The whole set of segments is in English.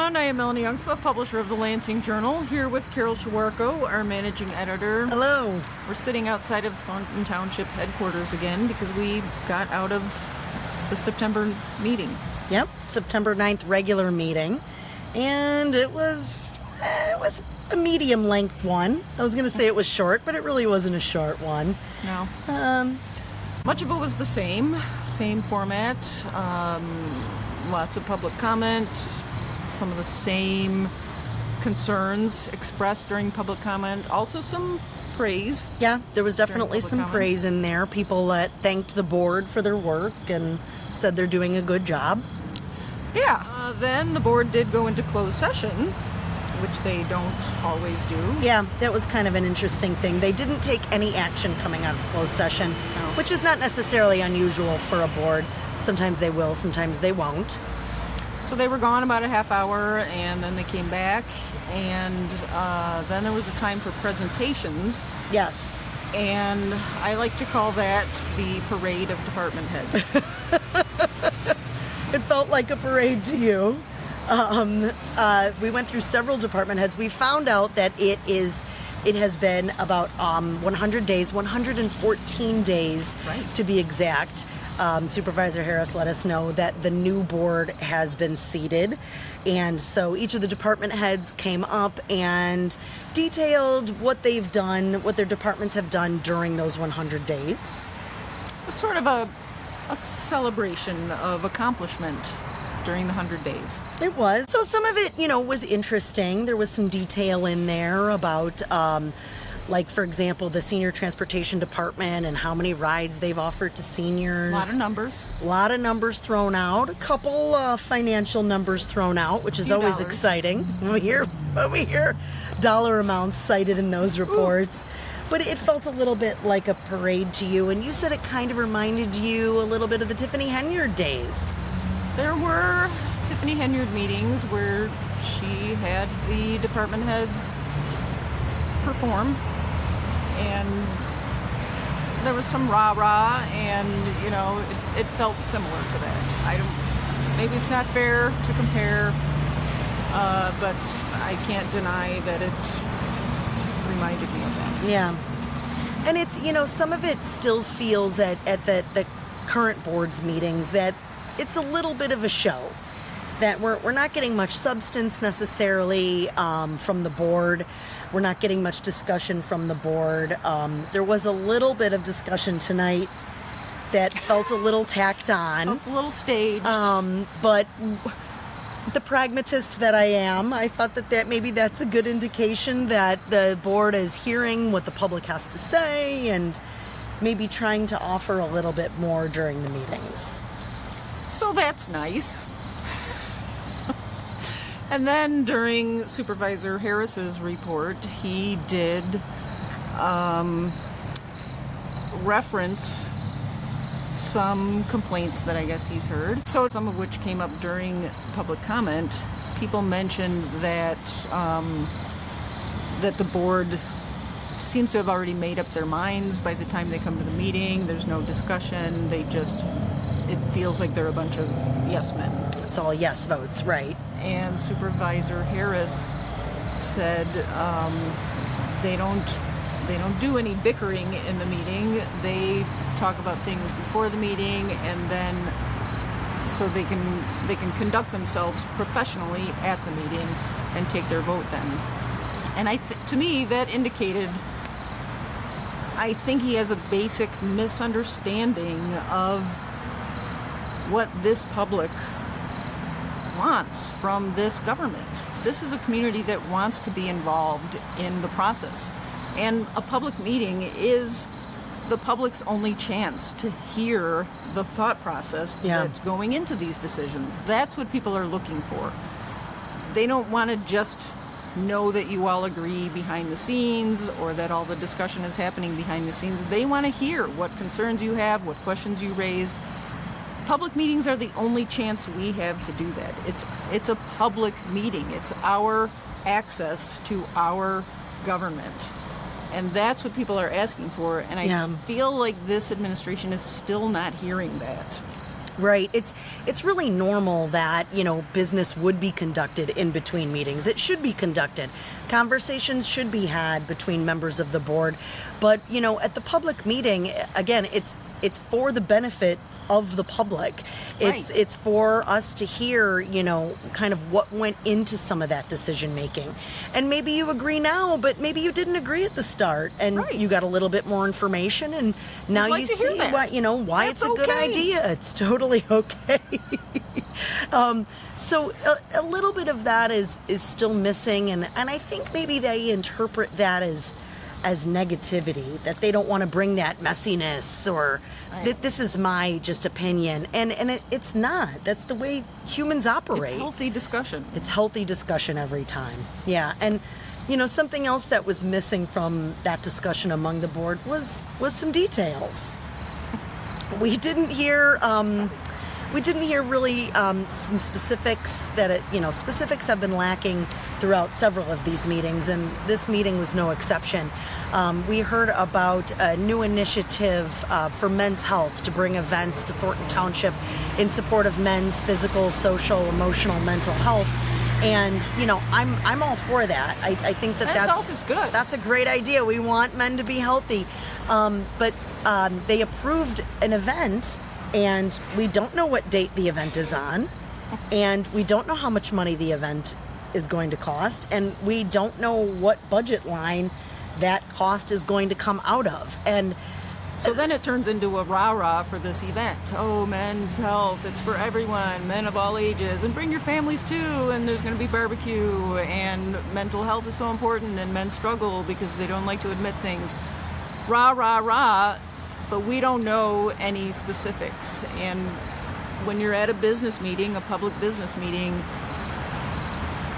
everyone. I am Melanie Jongsma, publisher of the Lansing Journal, here with Carole Sharwarko, our managing editor. Hello. We're sitting outside of Thornton Township headquarters again because we got out of the September meeting. Yep, September 9th regular meeting. And it was a medium length one. I was going to say it was short, but it really wasn't a short one. No. Much of it was the same format. Lots of public comment, some of the same concerns expressed during public comment, also some praise. Yeah, there was definitely some praise in there. People thanked the board for their work and said they're doing a good job. Yeah, then the board did go into closed session, which they don't always do. Yeah, that was kind of an interesting thing. They didn't take any action coming out of closed session, which is not necessarily unusual for a board. Sometimes they will, sometimes they won't. So they were gone about a half hour, and then they came back, and then there was a time for presentations. Yes. And I like to call that the parade of department heads. It felt like a parade to you. We went through several department heads. We found out that it has been about 100 days, 114 days right, to be exact. Supervisor Harris let us know that the new board has been seated, and so each of the department heads came up and detailed what they've done, what their departments have done during those 100 days. Sort of a celebration of accomplishment during the 100 days. It was. So some of it, was interesting. There was some detail in there about like, for example, the senior transportation department and how many rides they've offered to seniors. A lot of numbers. A lot of numbers thrown out. A couple financial numbers thrown out, which is always exciting. When we hear dollar amounts cited in those reports. Ooh. But it felt a little bit like a parade to you, and you said it kind of reminded you a little bit of the Tiffany Henyard days. There were Tiffany Henyard meetings where she had the department heads perform, and there was some rah-rah, and it felt similar to that. Maybe it's not fair to compare, but I can't deny that it reminded me of that. Yeah, and it's some of it still feels at the current board's meetings that it's a little bit of a show. That we're not getting much substance necessarily from the board. We're not getting much discussion from the board. There was a little bit of discussion tonight that felt a little tacked on. Felt a little staged. But the pragmatist that I am, I thought that maybe that's a good indication that the board is hearing what the public has to say and maybe trying to offer a little bit more during the meetings. So that's nice. And then during Supervisor Harris's report, he did reference some complaints that I guess he's heard. So some of which came up during public comment. People mentioned that that the board seems to have already made up their minds by the time they come to the meeting. There's no discussion. It feels like they're a bunch of yes men. It's all yes votes, right? And Supervisor Harris said they don't do any bickering in the meeting. They talk about things before the meeting, and then so they can conduct themselves professionally at the meeting and take their vote then. And to me, that indicated, I think he has a basic misunderstanding of what this public wants from this government. This is a community that wants to be involved in the process. And a public meeting is the public's only chance to hear the thought process that's going into these decisions. That's what people are looking for. They don't want to just know that you all agree behind the scenes or that all the discussion is happening behind the scenes. They want to hear what concerns you have, what questions you raised. Public meetings are the only chance we have to do that. It's a public meeting. It's our access to our government. And that's what people are asking for. And I feel like this administration is still not hearing that. Right. It's really normal that, business would be conducted in between meetings. It should be conducted. Conversations should be had between members of the board. But, at the public meeting, again, it's for the benefit of the public. It's for us to hear, kind of what went into some of that decision making. And maybe you agree now, but maybe you didn't agree at the start, and you got a little bit more information, and now you see why it's a good idea. It's totally okay. So a little bit of that is still missing, and I think maybe they interpret that as negativity, that they don't want to bring that messiness, or this is my just opinion, and it's not. That's the way humans operate. It's healthy discussion. It's healthy discussion every time. Yeah, and something else that was missing from that discussion among the board was some details. We didn't hear really some specifics that specifics have been lacking throughout several of these meetings, and this meeting was no exception. We heard about a new initiative for men's health to bring events to Thornton Township in support of men's physical, social, emotional, mental health. And I'm all for that. I think that's health is good. That's a great idea. We want men to be healthy, but they approved an event, and we don't know what date the event is on, and we don't know how much money the event is going to cost, and we don't know what budget line that cost is going to come out of. And so then it turns into a rah-rah for this event. Oh, men's health, it's for everyone, men of all ages, and bring your families too, and there's going to be barbecue, and mental health is so important, and men struggle because they don't like to admit things. Rah, rah, rah, but we don't know any specifics. And when you're at a business meeting, a public business meeting,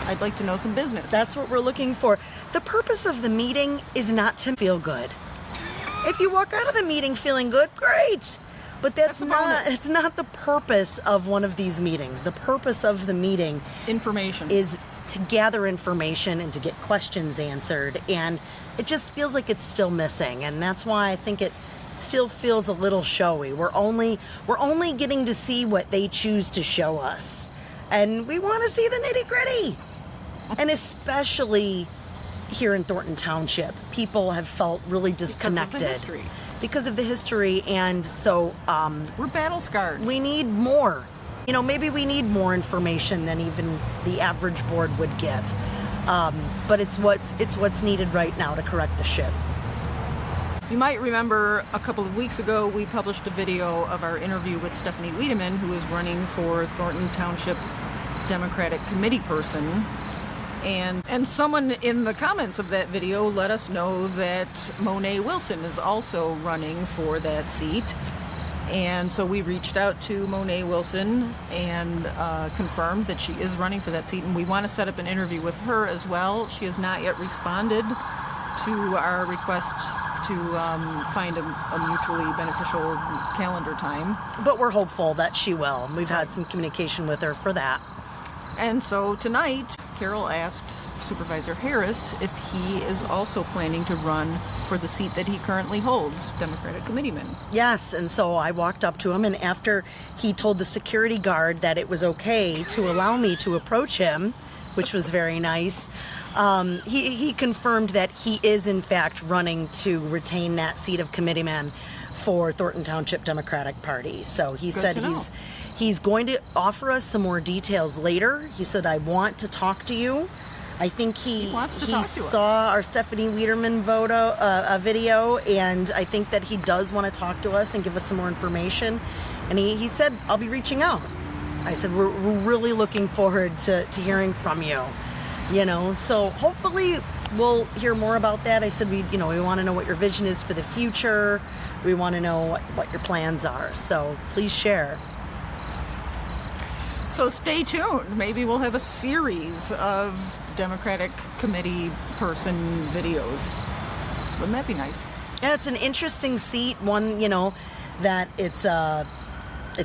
I'd like to know some business. That's what we're looking for. The purpose of the meeting is not to feel good. If you walk out of the meeting feeling good, great. But it's not the purpose of one of these meetings. The purpose of the meeting is to gather information and to get questions answered. And it just feels like it's still missing. And that's why I think it still feels a little showy. We're only getting to see what they choose to show us. And we want to see the nitty-gritty. And especially here in Thornton Township, people have felt really disconnected because of the history, and so we're battle scarred. We need more. Maybe we need more information than even the average board would give. But it's what's needed right now to correct the ship. You might remember a couple of weeks ago we published a video of our interview with Stephanie Wiedemann, who is running for Thornton Township Democratic Committee person. And someone in the comments of that video let us know that Monet Wilson is also running for that seat. And so we reached out to Monet Wilson and confirmed that she is running for that seat. And we want to set up an interview with her as well. She has not yet responded to our request to find a mutually beneficial calendar time. But we're hopeful that she will. We've had some communication with her for that. And so tonight, Carole asked Supervisor Harris if he is also planning to run for the seat that he currently holds, Democratic committeeman. Yes, and so I walked up to him, and after he told the security guard that it was okay to allow me to approach him, which was very nice, he confirmed that he is in fact running to retain that seat of committeeman for Thornton Township Democratic Party. So he said he's going to offer us some more details later. He said, I want to talk to you. I think he saw our Stephanie Wiedemann video, and I think that he does want to talk to us and give us some more information. And he said, I'll be reaching out. I said, we're really looking forward to hearing from you. So hopefully we'll hear more about that. I said, we want to know what your vision is for the future. We want to know what your plans are. So please share. So stay tuned. Maybe we'll have a series of Democratic committee person videos. Wouldn't that be nice? Yeah, it's an interesting seat. One, that it's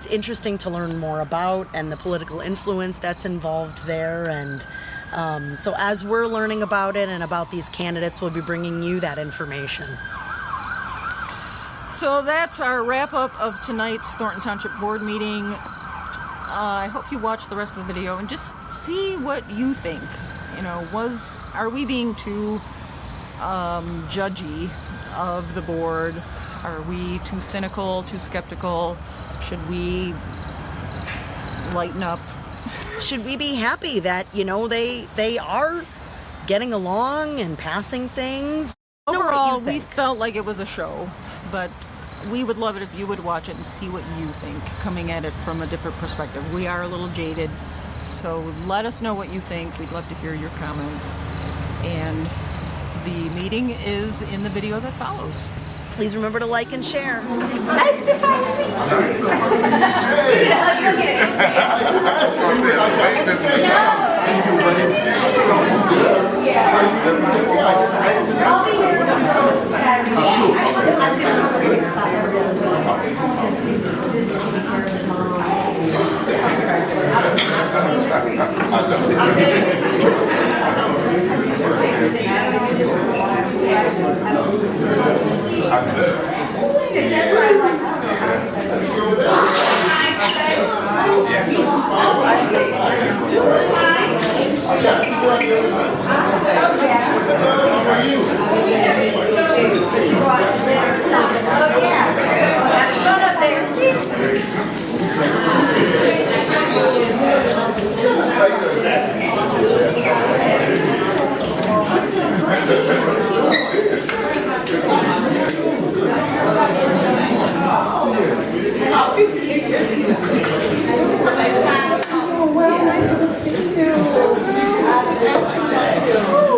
interesting to learn more about, and the political influence that's involved there. And so as we're learning about it and about these candidates, we'll be bringing you that information. So that's our wrap-up of tonight's Thornton Township Board meeting. I hope you watch the rest of the video and just see what you think. You know, are we being too judgy of the board? Are we too cynical, too skeptical? Should we lighten up? Should we be happy that, you know, they are getting along and passing things? Overall, we felt like it was a show, but we would love it if you would watch it and see what you think, coming at it from a different perspective. We are a little jaded, so let us know what you think. We'd love to hear your comments. And the meeting is in the video that follows. Please remember to like and share. Nice to finally meet you. Nice to finally meet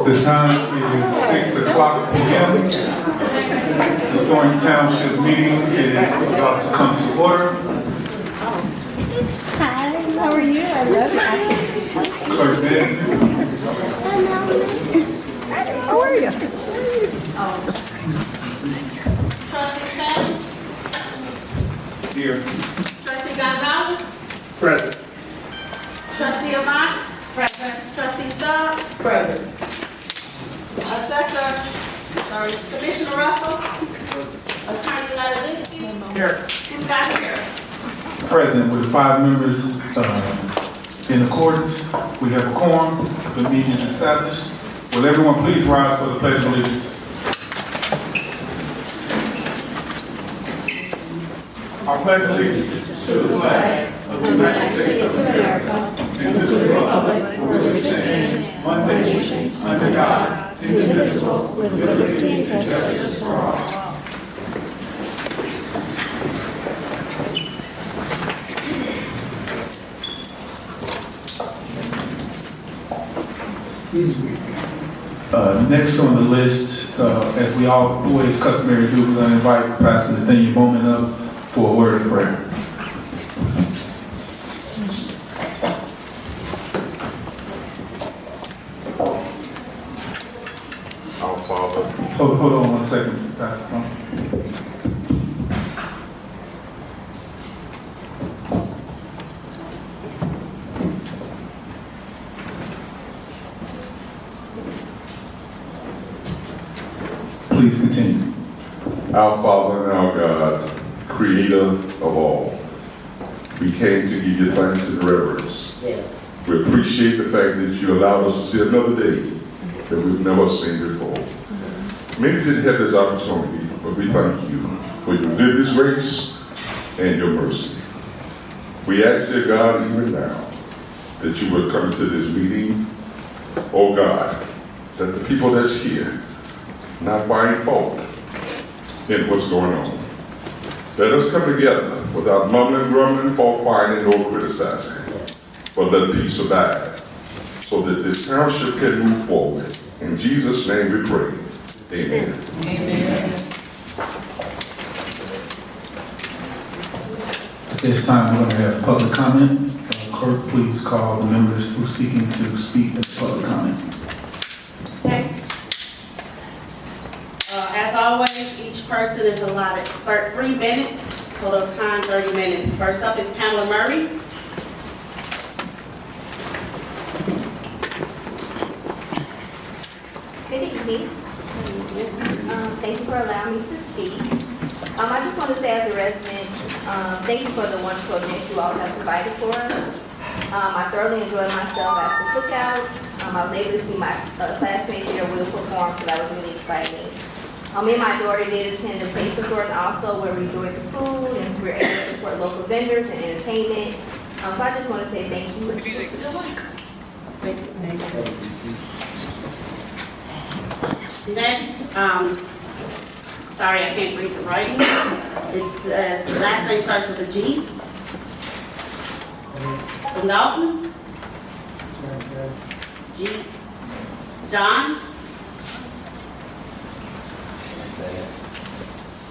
The time is 6 o'clock p.m. The Thornton Township meeting is about to come to order. Hi, how are you? I love you. Clerk Beth. How are you? Here. Trustee Gonzalez? Present. Trustee Avant? Present. Trustee Stubb? Present. Commissioner Russell? Attorney Lattinsky? Here. Supervisor Harris? Present with 5 members in accordance. We have a quorum. The meeting is established. Will everyone please rise for the Pledge of Allegiance? I pledge allegiance to the flag of the United States of America and to the republic for which it stands, one nation, under God, indivisible, with liberty and justice for all. Next on the list, as we always customary do, we're going to invite Pastor Nathaniel Bowman up for a word of prayer. Our Father. Hold on 1 second, Pastor. Please continue. Our Father and our God, Creator of all, we came to give you thanks and reverence. Yes. We appreciate the fact that you allowed us to see another day that we've never seen before. Many didn't have this opportunity, but we thank you for your goodness, grace, and your mercy. We ask, dear God, even now, that you would come to this meeting, oh God, that the people that's here not find fault in what's going on. Let us come together without mumbling, grumbling, fault finding, or criticizing, but let peace abide so that this township can move forward. In Jesus' name we pray. Amen. Amen. At this time, we're going to have public comment. Clerk, please call the members who are seeking to speak in public comment. Okay. As always, each person is allotted 3 minutes, total time 30 minutes. First up is Kamala Murray. Good evening. Thank you for allowing me to speak. I just want to say as a resident, thank you for the wonderful events you all have provided for us. I thoroughly enjoyed myself at the cookouts. I was able to see my classmates there will perform, so that was really exciting. Me and my daughter did attend the Taste of Thornton also, where we enjoyed the food and we were able to support local vendors and entertainment. So I just want to say thank you. Next, sorry, I can't read the writing. It's, the last name starts with a G. From Dalton? G. John?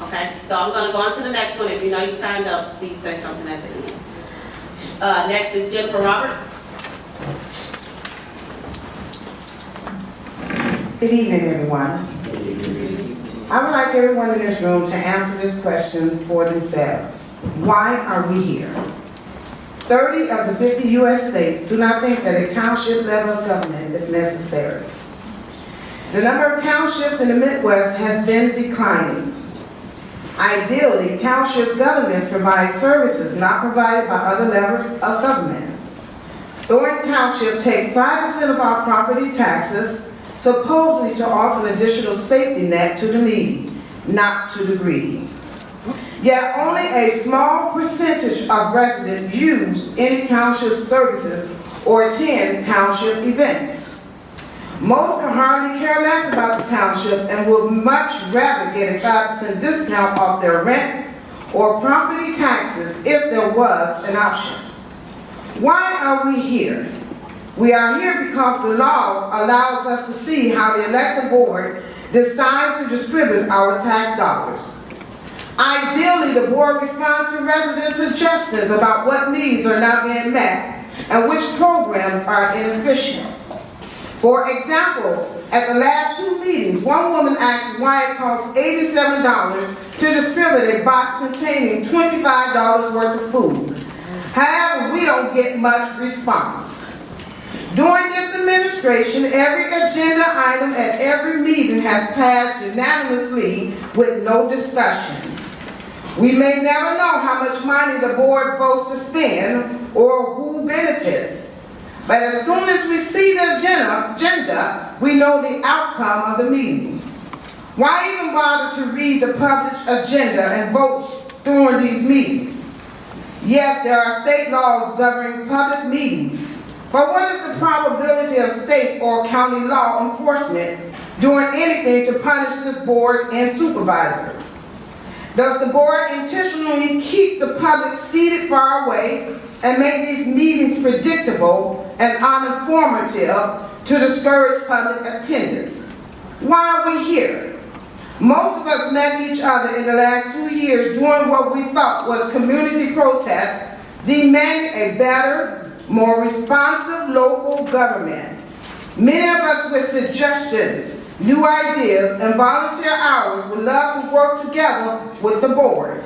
Okay, so I'm gonna go on to the next one. If you know you signed up, please say something at the end. Next is Jennifer Roberts. Good evening, everyone. I would like everyone in this room to answer this question for themselves. Why are we here? 30 of the 50 U.S. states do not think that a township level of government is necessary. The number of townships in the Midwest has been declining. Ideally, township governments provide services not provided by other levels of government. Thornton Township takes 5% of our property taxes, supposedly to offer an additional safety net to the needy, not to the greedy. Yet only a small percentage of residents use any township services or attend township events. Most can hardly care less about the township and would much rather get a 5% discount off their rent or property taxes if there was an option. Why are we here? We are here because the law allows us to see how the elected board decides to distribute our tax dollars. Ideally, the board responds to resident suggestions about what needs are not being met and which programs are inefficient. For example, at the last 2 meetings, one woman asked why it costs $87 to distribute a box containing $25 worth of food. However, we don't get much response. During this administration, every agenda item at every meeting has passed unanimously with no discussion. We may never know how much money the board votes to spend or who benefits. But as soon as we see the agenda, we know the outcome of the meeting. Why even bother to read the published agenda and vote during these meetings? Yes, there are state laws governing public meetings, but what is the probability of state or county law enforcement doing anything to punish this board and supervisor? Does the board intentionally keep the public seated far away and make these meetings predictable and uninformative to discourage public attendance? Why are we here? Most of us met each other in the last 2 years doing what we thought was community protest, demanding a better, more responsive local government. Many of us with suggestions, new ideas, and volunteer hours would love to work together with the board.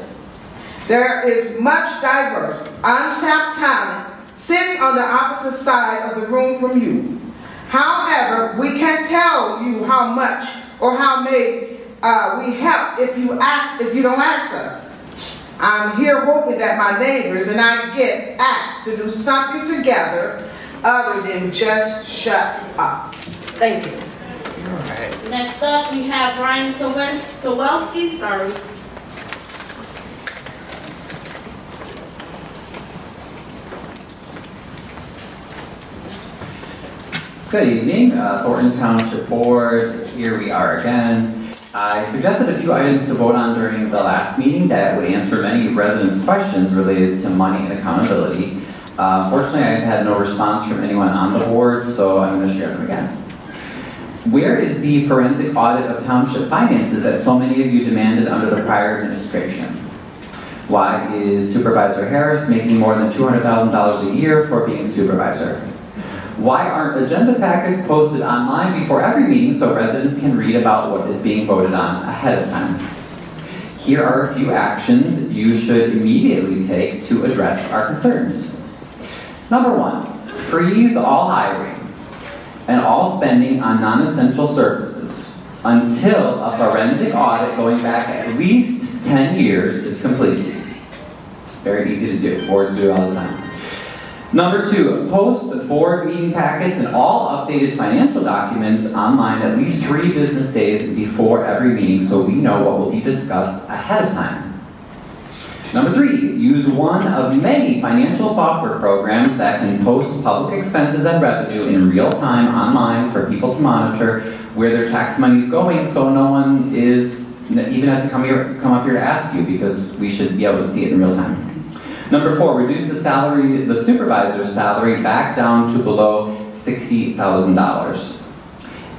There is much diverse, untapped talent sitting on the opposite side of the room from you. However, we can't tell you how much or how may we help if you don't ask us. I'm here hoping that my neighbors and I get asked to do something together other than just shut up. Thank you. Next up, we have Brian Sinwelski. Sorry. Good evening, Thornton Township Board. Here we are again. I suggested a few items to vote on during the last meeting that would answer many residents' questions related to money and accountability. Fortunately, I've had no response from anyone on the board, so I'm going to share them again. Where is the forensic audit of township finances that so many of you demanded under the prior administration? Why is Supervisor Harris making more than $200,000 a year for being supervisor? Why aren't agenda packets posted online before every meeting so residents can read about what is being voted on ahead of time? Here are a few actions you should immediately take to address our concerns. Number 1, freeze all hiring and all spending on non-essential services until a forensic audit going back at least 10 years is complete. Very easy to do. Boards do it all the time. Number 2, post board meeting packets and all updated financial documents online at least 3 business days before every meeting so we know what will be discussed ahead of time. Number 3, use one of many financial software programs that can post public expenses and revenue in real time online for people to monitor where their tax money is going so no one even has to come up here to ask you because we should be able to see it in real time. Number 4, reduce the supervisor's salary back down to below $60,000.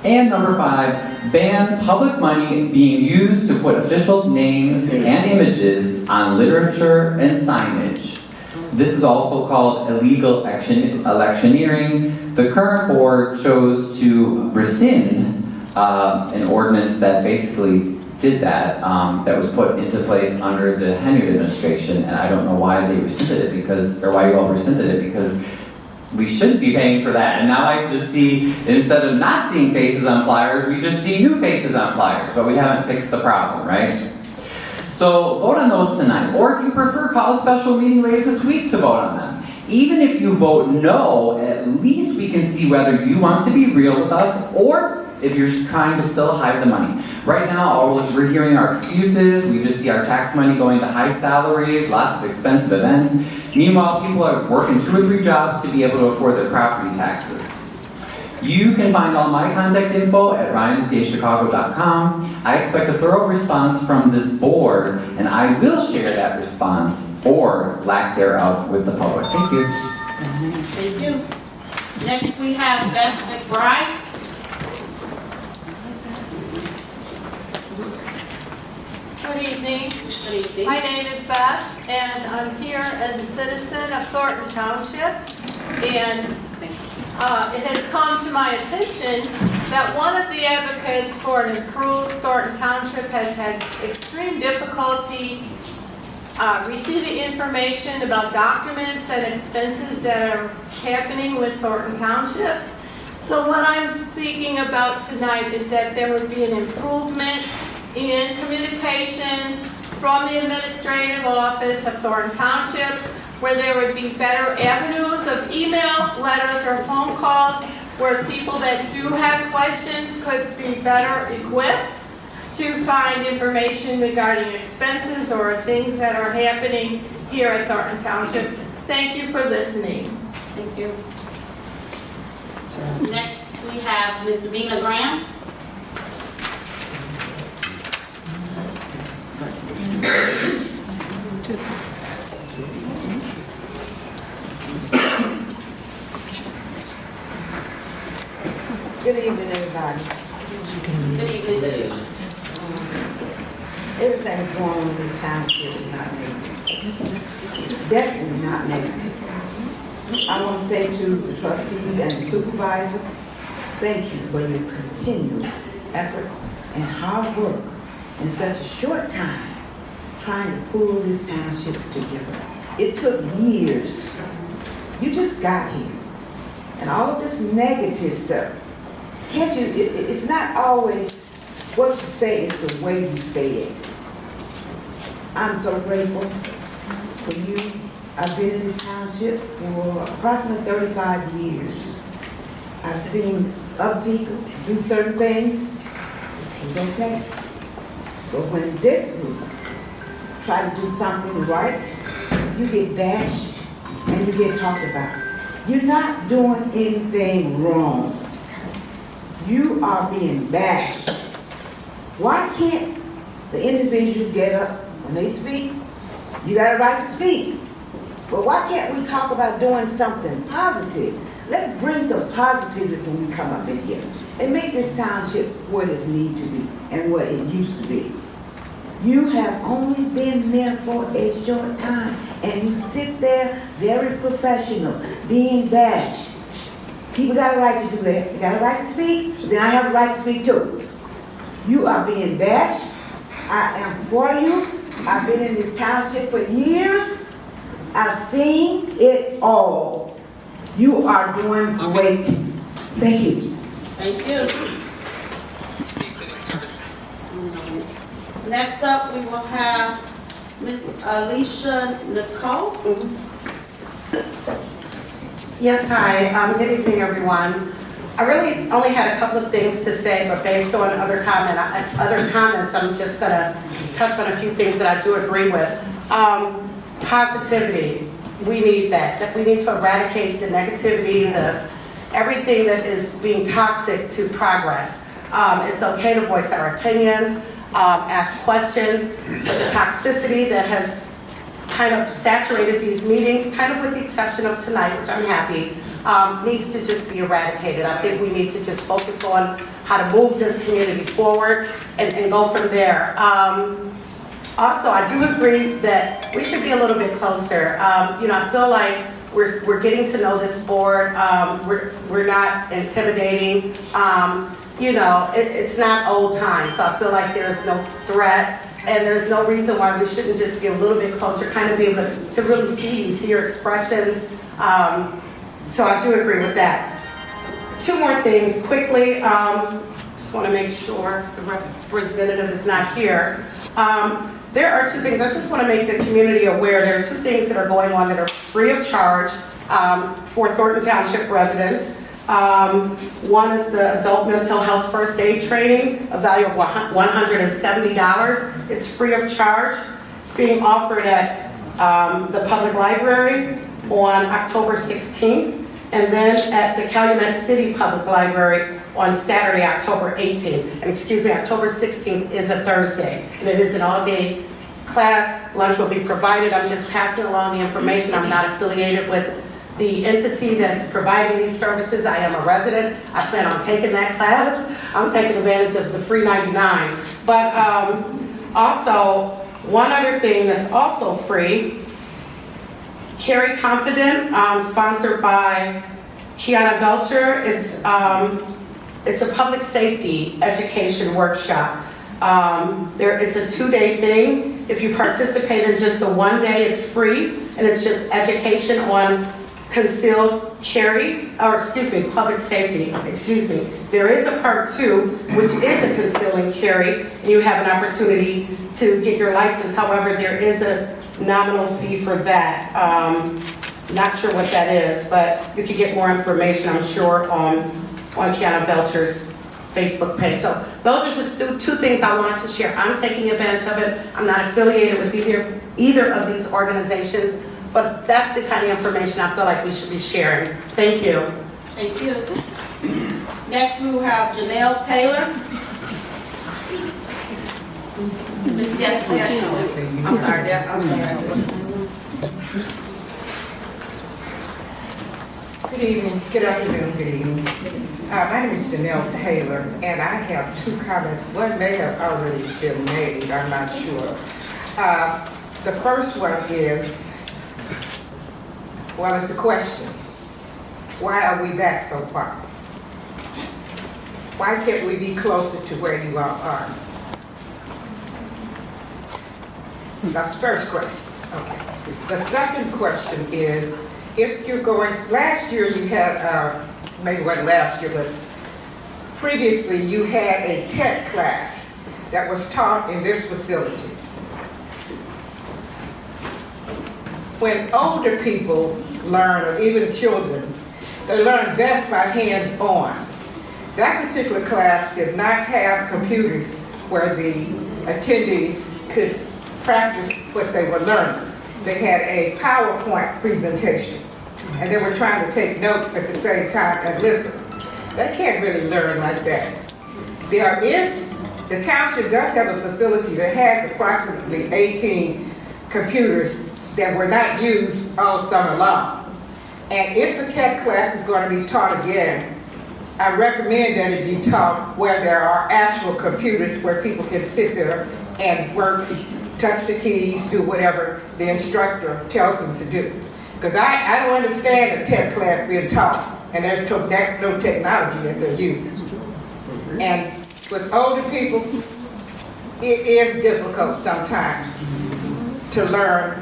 And number 5, ban public money being used to put officials' names and images on literature and signage. This is also called illegal electioneering. The current board chose to rescind an ordinance that basically did that, that was put into place under the Henry administration, and I don't know why they rescinded it why you all rescinded it, because we shouldn't be paying for that. And now I just see, instead of not seeing faces on flyers, we just see new faces on flyers, but we haven't fixed the problem, right? So vote on those tonight, or if you prefer, call a special meeting later this week to vote on them. Even if you vote no, at least we can see whether you want to be real with us, or if you're trying to still hide the money. Right now, all we're hearing are excuses. We just see our tax money going to high salaries, lots of expensive events. Meanwhile, people are working 2 or 3 jobs to be able to afford their property taxes. You can find all my contact info at ryansgatechicago.com. I expect a thorough response from this board, and I will share that response, or lack thereof, with the public. Thank you. Thank you. Next, we have Beth Mc Bride. Good evening. Good evening. My name is Beth, and I'm here as a citizen of Thornton Township. And it has come to my attention that one of the advocates for an improved Thornton Township has had extreme difficulty receiving information about documents and expenses that are happening with Thornton Township. So what I'm speaking about tonight is that there would be an improvement in communications from the administrative office of Thornton Township, where there would be better avenues of email, letters, or phone calls, where people that do have questions could be better equipped to find information regarding expenses or things that are happening here at Thornton Township. Thank you for listening. Thank you. Next, we have Ms. Vina Graham. Good evening, everybody. Good evening. Everything's going on in this township is not negative. Definitely not negative. I want to say to the trustees and the supervisor, thank you for your continued effort and hard work in such a short time trying to pull this township together. It took years. You just got here. And all of this negative stuff, can't you, it's not always what you say, it's the way you say it. I'm so grateful for you. I've been in this township for approximately 35 years. I've seen other people do certain things. It's okay. But when this group try to do something right, you get bashed and you get talked about. You're not doing anything wrong. You are being bashed. Why can't the individual get up when they speak? You got a right to speak. But why can't we talk about doing something positive? Let's bring some positivity when we come up in here and make this township what it needs to be and what it used to be. You have only been there for a short time, and you sit there very professional, being bashed. People got a right to do that. They got a right to speak, but then I have a right to speak too. You are being bashed. I am for you. I've been in this township for years. I've seen it all. You are doing great. Thank you. Thank you. Next up, we will have Ms. Alicia Nichole. Yes, hi. Good evening, everyone. I really only had a couple of things to say, but based on other comments, I'm just going to touch on a few things that I do agree with. Positivity, we need that. We need to eradicate the negativity, everything that is being toxic to progress. It's okay to voice our opinions, ask questions, but the toxicity that has kind of saturated these meetings, kind of with the exception of tonight, which I'm happy, needs to just be eradicated. I think we need to just focus on how to move this community forward and go from there. Also, I do agree that we should be a little bit closer. I feel like we're getting to know this board. We're not intimidating. It's not old times, so I feel like there's no threat. And there's no reason why we shouldn't just be a little bit closer, kind of be able to really see your expressions. So I do agree with that. Two more things quickly. Just want to make sure the representative is not here. There are two things. I just want to make the community aware. There are two things that are going on that are free of charge for Thornton Township residents. One is the adult mental health first aid training, a value of $170. It's free of charge. It's being offered at the public library on October 16th, and then at the Calumet City Public Library on Saturday, October 18th. And excuse me, October 16th is a Thursday, and it is an all-day class. Lunch will be provided. I'm just passing along the information. I'm not affiliated with the entity that's providing these services. I am a resident. I plan on taking that class. I'm taking advantage of the free 99. But also, one other thing that's also free, Carry Confident, sponsored by Kiana Belcher. It's a public safety education workshop. It's a 2-day thing. If you participate in just the 1 day, it's free, and it's just education on concealed carry, public safety, There is a part 2, which is a concealing carry, and you have an opportunity to get your license. However, there is a nominal fee for that. Not sure what that is, but you can get more information, I'm sure, on Kiana Belcher's Facebook page. So those are just two things I wanted to share. I'm taking advantage of it. I'm not affiliated with either of these organizations, but that's the kind of information I feel like we should be sharing. Thank you. Thank you. Next, we will have Janelle Taylor. Yes. I'm sorry. Good evening, good afternoon, good evening. My name is Janelle Taylor, and I have 2 comments. One may have already been made, I'm not sure. The first one is, it's a question. Why are we back so far? Why can't we be closer to where you all are? That's the first question. Okay. The second question is, if you're going, last year you had, maybe it wasn't last year, but previously you had a tech class that was taught in this facility. When older people learn, or even children, they learn best by hands-on. That particular class did not have computers where the attendees could practice what they were learning. They had a PowerPoint presentation, and they were trying to take notes at the same time and listen. They can't really learn like that. The township does have a facility that has approximately 18 computers that were not used all summer long. And if the tech class is going to be taught again, I recommend that it be taught where there are actual computers where people can sit there and work, touch the keys, do whatever the instructor tells them to do. Because I don't understand a tech class being taught, and there's no technology that they're using. And with older people, it is difficult sometimes to learn,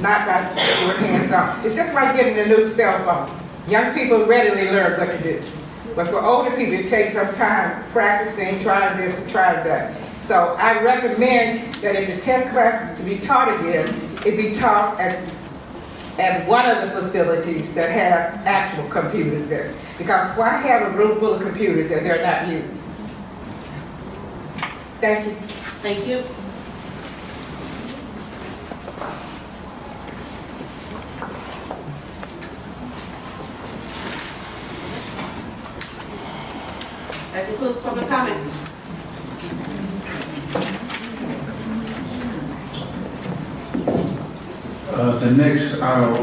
not by your hands on. It's just like getting a new cell phone. Young people readily learn what to do. But for older people, it takes some time practicing, trying this and trying that. So I recommend that if the tech class is to be taught again, it be taught at one of the facilities that has actual computers there. Because why have a room full of computers and they're not used? Thank you. Thank you. That concludes public comment. The next, I'll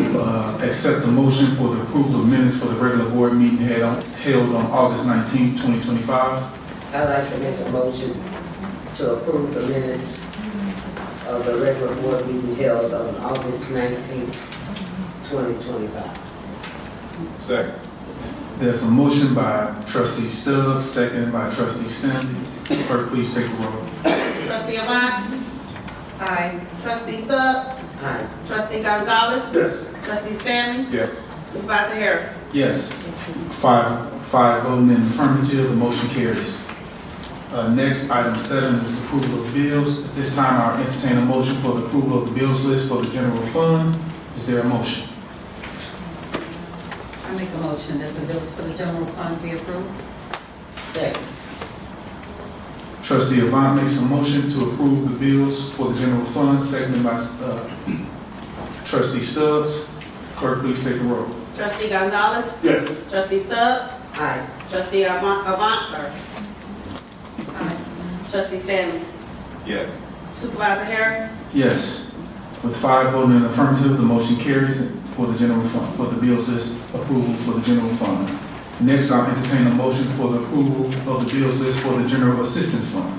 accept the motion for the approval of minutes for the regular board meeting held on August 19, 2025. I'd like to make a motion to approve the minutes of the regular board meeting held on August 19th, 2025. Second. There's a motion by trustee Stubbs, seconded by trustee Stanley. Clerk, please take the roll. Trustee Avant. Aye. Trustee Stubbs. Aye. Trustee Gonzalez. Yes. Trustee Stanley. Yes. Supervisor Harris. Yes. Five voting in the affirmative, the motion carries. Next, item 7 is the approval of bills. At this time, I'll entertain a motion for the approval of the bills list for the general fund. Is there a motion? I make a motion that the bills for the general fund be approved. Second. Trustee Avant makes a motion to approve the bills for the general fund, seconded by trustee Stubbs. Clerk, please take the roll. Trustee Gonzalez. Yes. Trustee Stubbs. Aye. Trustee Avant, sorry. Trustee Stanley. Yes. Supervisor Harris. Yes. With 5 voting in the affirmative, the motion carries for the general fund, for the bills list approval for the general fund. Next, I'll entertain a motion for the approval of the bills list for the general assistance fund.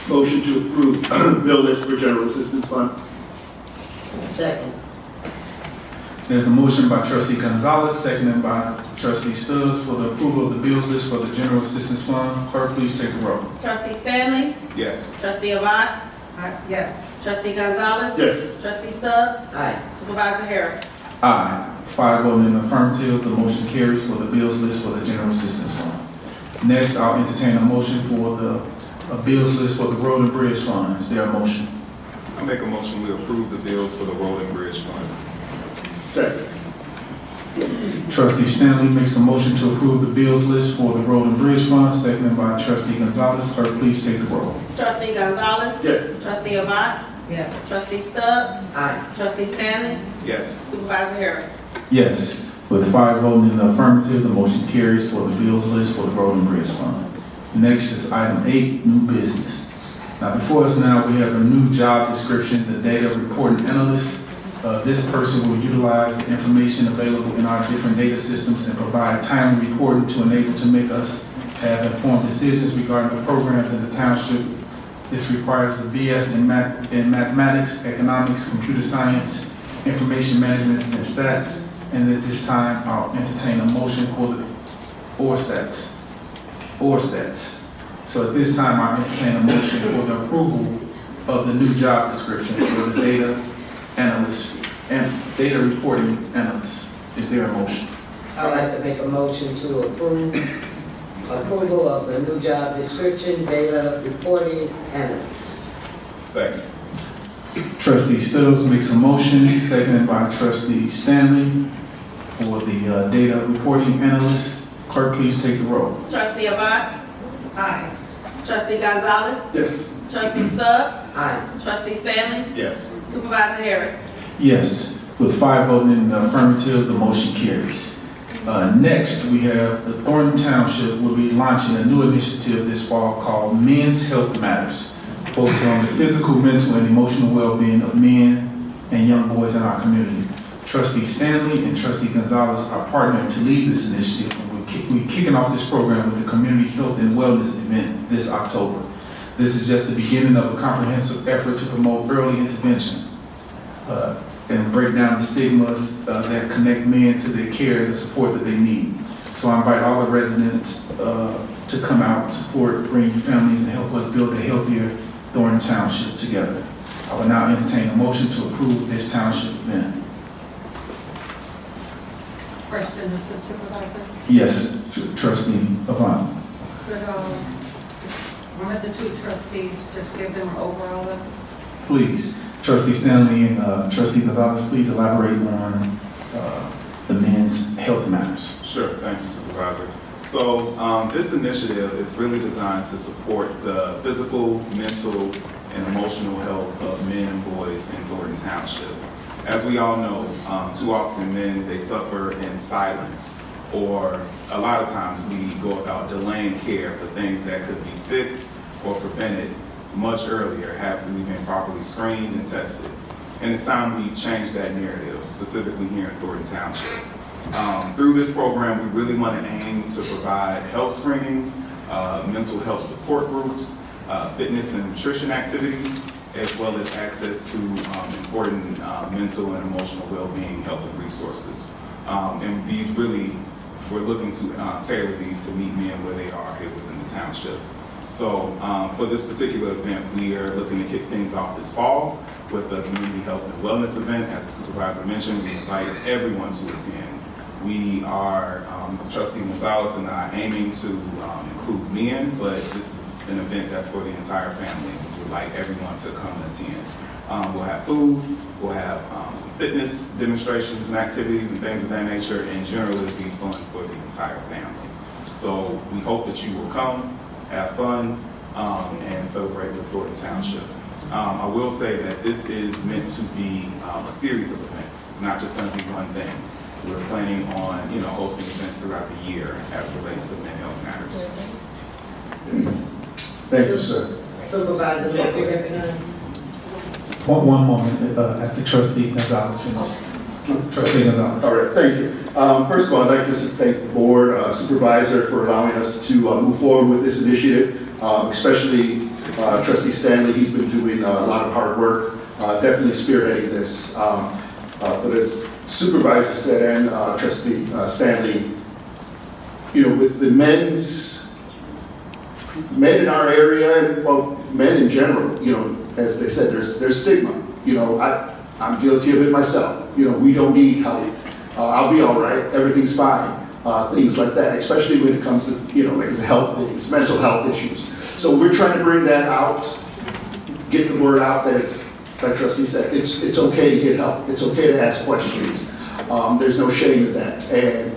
Motion to approve bill list for general assistance fund. Second. There's a motion by trustee Gonzalez, seconded by trustee Stubbs for the approval of the bills list for the general assistance fund. Clerk, please take the roll. Trustee Stanley. Yes. Trustee Avant. Yes. Trustee Gonzalez. Yes. Trustee Stubbs. Aye. Supervisor Harris. Aye. 5 voting in the affirmative, the motion carries for the bills list for the general assistance fund. Next, I'll entertain a motion for the bills list for the road and bridge fund. Is there a motion? I make a motion we approve the bills for the road and bridge fund. Second. Trustee Stanley makes a motion to approve the bills list for the road and bridge fund, seconded by trustee Gonzalez. Clerk, please take the roll. Trustee Gonzalez. Yes. Trustee Avant. Yes. Trustee Stubbs. Aye. Trustee Stanley. Yes. Supervisor Harris. Yes. With 5 voting in the affirmative, the motion carries for the bills list for the road and bridge fund. Next is item 8, new business. Now, before us now, we have a new job description, the data reporting analyst. This person will utilize the information available in our different data systems and provide timely reporting to enable to make us have informed decisions regarding the programs in the township. This requires the BS in mathematics, economics, computer science, information management, and stats. And at this time, I'll entertain a motion for the or stats. So at this time, I'll entertain a motion for the approval of the new job description for the data analyst and data reporting analyst. Is there a motion? I'd like to make a motion to approve approval of the new job description, data reporting analyst. Second. Trustee Stubbs makes a motion, seconded by trustee Stanley for the data reporting analyst. Clerk, please take the roll. Trustee Avant. Aye. Trustee Gonzalez. Yes. Trustee Stubbs. Aye. Trustee Stanley. Yes. Supervisor Harris. Yes. With 5 voting in the affirmative, the motion carries. Next, we have the Thornton Township will be launching a new initiative this fall called Men's Health Matters, focused on the physical, mental, and emotional well-being of men and young boys in our community. Trustee Stanley and Trustee Gonzalez are partnering to lead this initiative. We're kicking off this program with the Community Health and Wellness event this October. This is just the beginning of a comprehensive effort to promote early intervention and break down the stigmas that connect men to their care and the support that they need. So I invite all the residents to come out, support, bring families, and help us build a healthier Thornton Township together. I will now entertain a motion to approve this township event. Question, Mr. Supervisor. Yes, Trustee Avant. Could one of the two trustees just give them an overall of it? Please, Trustee Stanley and Trustee Gonzalez, please elaborate on the men's health matters. Sure, thank you, Supervisor. So this initiative is really designed to support the physical, mental, and emotional health of men and boys in Thornton Township. As we all know, too often men, they suffer in silence, or a lot of times we go about delaying care for things that could be fixed or prevented much earlier had we been properly screened and tested. And it's time we change that narrative, specifically here in Thornton Township. Through this program, we really want to aim to provide health screenings, mental health support groups, fitness and nutrition activities, as well as access to important mental and emotional well-being help and resources. And these really, we're looking to tailor these to meet men where they are here within the township. So for this particular event, we are looking to kick things off this fall with the Community Health and Wellness event. As the supervisor mentioned, we invite everyone to attend. We are, Trustee Gonzalez and I, aiming to include men, but this is an event that's for the entire family. We would like everyone to come and attend. We'll have food, we'll have some fitness demonstrations and activities and things of that nature, and generally it'll be fun for the entire family. So we hope that you will come, have fun, and celebrate with Thornton Township. I will say that this is meant to be a series of events. It's not just going to be one thing. We're planning on, hosting events throughout the year as it relates to men's health matters. Thank you, sir. Supervisor, may we recognize? One moment, after Trustee Gonzalez finishes. Trustee Gonzalez. All right, thank you. First of all, I'd like to thank the board, supervisor, for allowing us to move forward with this initiative, especially Trustee Stanley. He's been doing a lot of hard work, definitely spearheading this. But as Supervisor said, and Trustee Stanley, with the men in our area, and well, men in general, as they said, there's stigma. I'm guilty of it myself. We don't need help. I'll be all right. Everything's fine. Things like that, especially when it comes to, like health things, mental health issues. So we're trying to bring that out, get the word out that it's, like Trustee said, it's okay to get help. It's okay to ask questions. There's no shame in that. And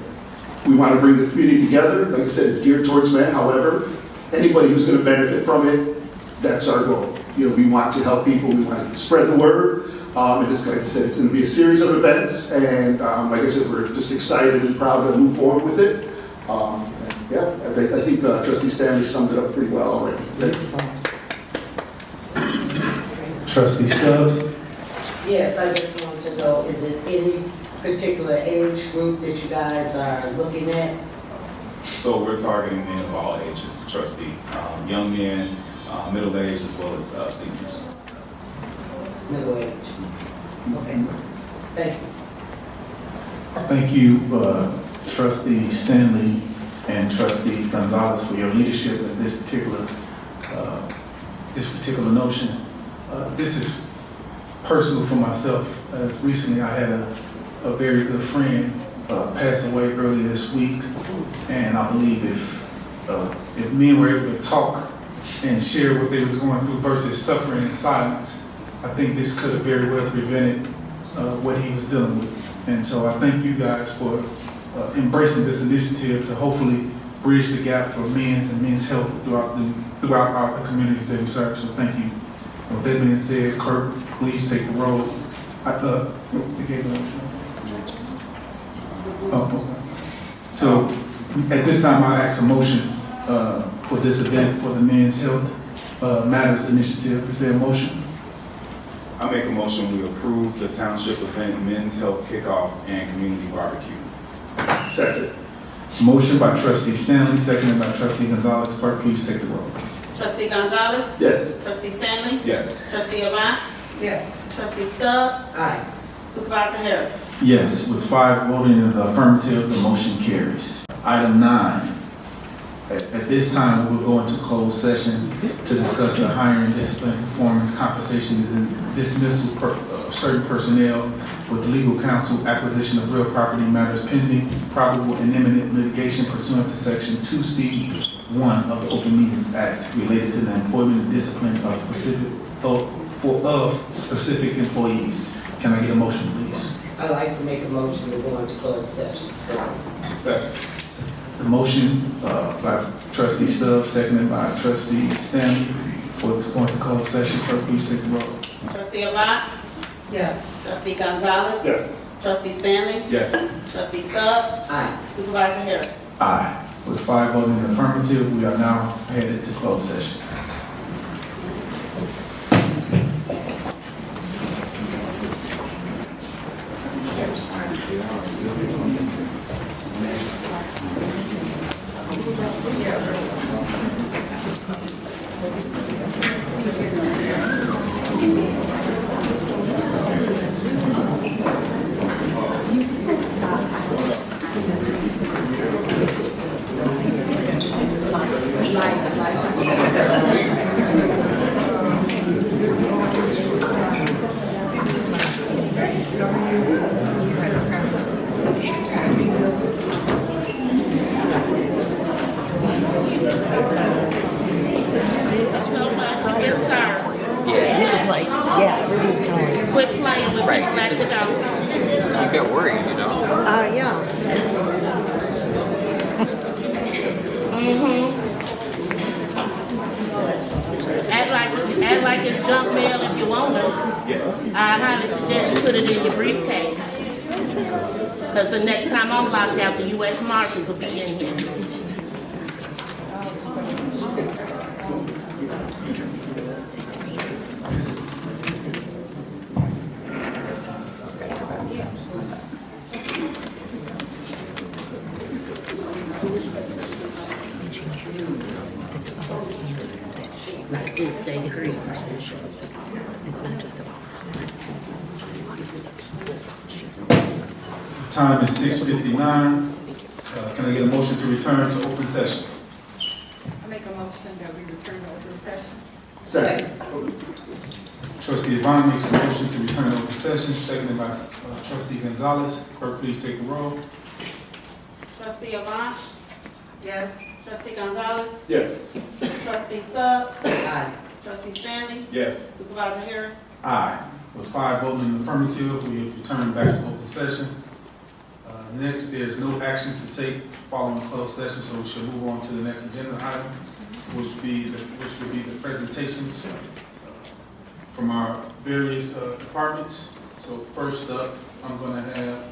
we want to bring the community together. Like I said, it's geared towards men. However, anybody who's going to benefit from it, that's our goal. We want to help people. We want to spread the word. And it's, like I said, it's going to be a series of events. And like I said, we're just excited and proud to move forward with it. I think Trustee Stanley summed it up pretty well already. Trustee Stubbs. Yes, I just wanted to know, is it any particular age group that you guys are looking at? So we're targeting men of all ages, Trustee. Young men, middle age, as well as seniors. Middle age. Okay. Thank you. Thank you, Trustee Stanley and Trustee Gonzalez, for your leadership in this particular notion. This is personal for myself, as recently I had a very good friend pass away earlier this week, and I believe if men were able to talk and share what they was going through versus suffering in silence, I think this could have very well prevented what he was dealing with. And so I thank you guys for embracing this initiative to hopefully bridge the gap for men's and men's health throughout our communities that we serve. So thank you. With that being said, Clerk, please take the roll. So at this time, I ask a motion for this event for the Men's Health Matters Initiative. Is there a motion? I make a motion we approve the township event Men's Health Kickoff and Community Barbecue. Second. Motion by Trustee Stanley, seconded by Trustee Gonzalez. Clerk, please take the roll. Trustee Gonzalez? Yes. Trustee Stanley? Yes. Trustee Avant? Yes. Trustee Stubbs? Aye. Supervisor Harris? Yes, with 5 voting in the affirmative, the motion carries. Item 9. At this time, we will go into closed session to discuss the hiring, discipline, performance, compensation, and dismissal certain personnel with legal counsel, acquisition of real property matters pending, probable and imminent litigation pursuant to Section 2C1 of the Open Meetings Act related to the employment and discipline of specific employees. Can I get a motion, please? I'd like to make a motion to go into closed session. Second. The motion by Trustee Stubbs, seconded by Trustee Stanley for to go into closed session. Clerk, please take the roll. Trustee Avant? Yes. Trustee Gonzalez? Yes. Trustee Stanley? Yes. Trustee Stubbs? Aye. Supervisor Harris? Aye. With 5 voting in the affirmative, we are now headed to closed session. Quit playing with people like to go. You get worried, you know? Yeah. Act like it's junk mail if you want it. Yes. I highly suggest you put it in your briefcase. Because the next time I'm locked out, the U.S. Marshals will be in here. Like this, they agree. It's not just about Time is 6:59. Can I get a motion to return to open session? I make a motion that we return to open session. Second. Trustee Yvonne makes a motion to return to open session, seconded by Trustee Gonzalez. Clerk, please take the roll. Trustee Avant? Yes. Trustee Gonzalez? Yes. Trustee Stubbs? Aye. Trustee Stanley? Yes. Supervisor Harris? Aye. With 5 voting in the affirmative, we have returned back to open session. Next, there's no action to take following closed session, so we should move on to the next agenda item, which would be the presentations from our various departments. So first up, I'm going to have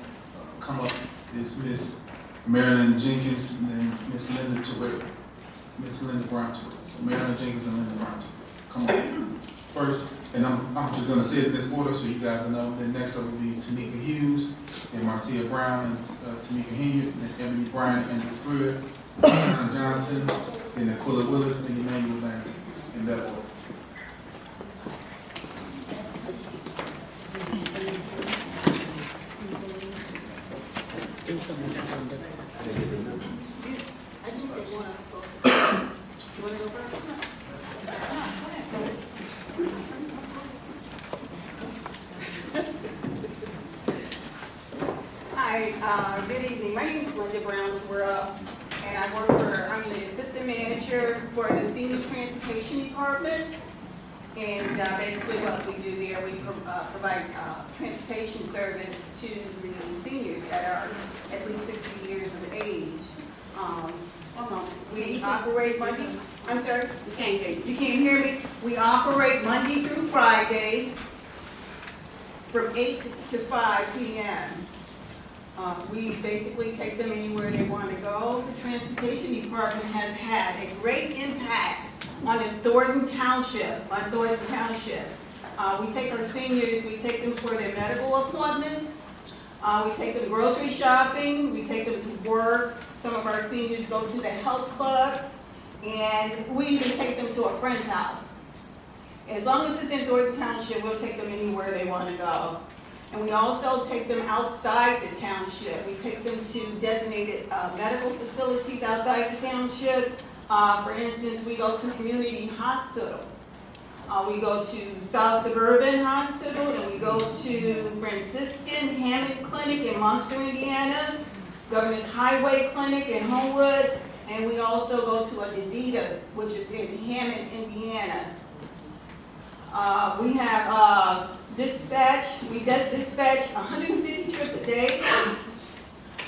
come up is Miss Marilyn Jenkins and then Miss Linda Terrell, Miss Linda Brown Terrell. So Marilyn Jenkins and Linda Brown Terrell. Come on. First, and I'm just going to say it in this order so you guys know. Then next up will be Tamika Hughes, and Marcia Brown, and Tamika Hilliard, and Ebony Bryan, and Andrew Greer, John Johnson, and Aquila Willis, and Emmanuel Lanton. In that order. Hi, good evening. My name is Linda Brown Terrell, and I'm the assistant manager for the senior transportation department. And basically what we do there, we provide transportation service to the seniors that are at least 60 years of age. We operate Monday, I'm sorry? You can't hear you. You can't hear me? We operate Monday through Friday from 8 to 5 p.m. We basically take them anywhere they want to go. The transportation department has had a great impact on the Thornton Township, we take our seniors, we take them for their medical appointments, we take them grocery shopping, we take them to work. Some of our seniors go to the health club, and we even take them to a friend's house. As long as it's in Thornton Township, we'll take them anywhere they want to go. And we also take them outside the township. We take them to designated medical facilities outside the township. For instance, we go to community hospital. We go to South Suburban Hospital, and we go to Franciscan Hammond Clinic in Munster, Indiana, Governor's Highway Clinic in Homewood, and we also go to Adidita, which is in Hammond, Indiana. We have dispatch. We dispatch 150 trips a day,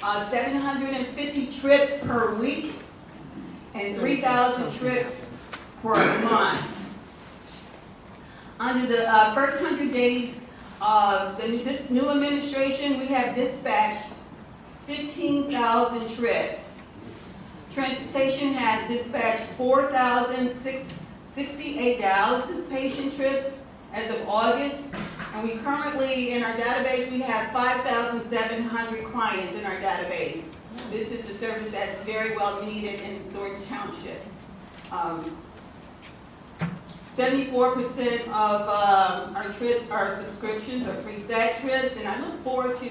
750 trips per week, and 3,000 trips per month. Under the first 100 days of this new administration, we have dispatched 15,000 trips. Transportation has dispatched 4,068 dialysis patient trips as of August, and we currently, in our database, we have 5,700 clients in our database. This is a service that's very well needed in Thornton Township. 74% of our trips are subscriptions or preset trips, and I look forward to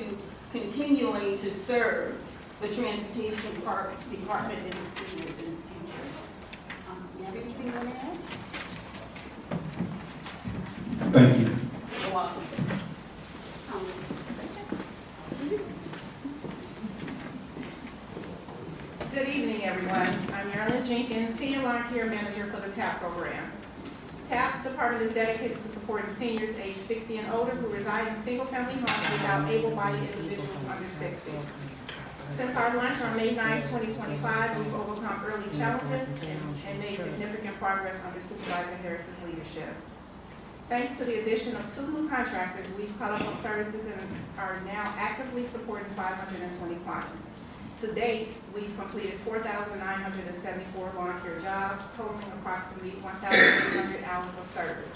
continuing to serve the transportation department and the seniors in the future. You have anything you want to add? Thank you. You're welcome. Good evening, everyone. I'm Marilyn Jenkins, Senior Lawn Care Manager for the TAP program. TAP department is dedicated to supporting seniors aged 60 and older who reside in single-family homes without able-bodied individuals under 60. Since our launch on May 9, 2025, we've overcome early challenges and made significant progress under Supervisor Harris's leadership. Thanks to the addition of 2 new contractors, we've caught up on services and are now actively supporting 520 clients. To date, we've completed 4,974 volunteer jobs, totaling approximately 1,300 hours of service.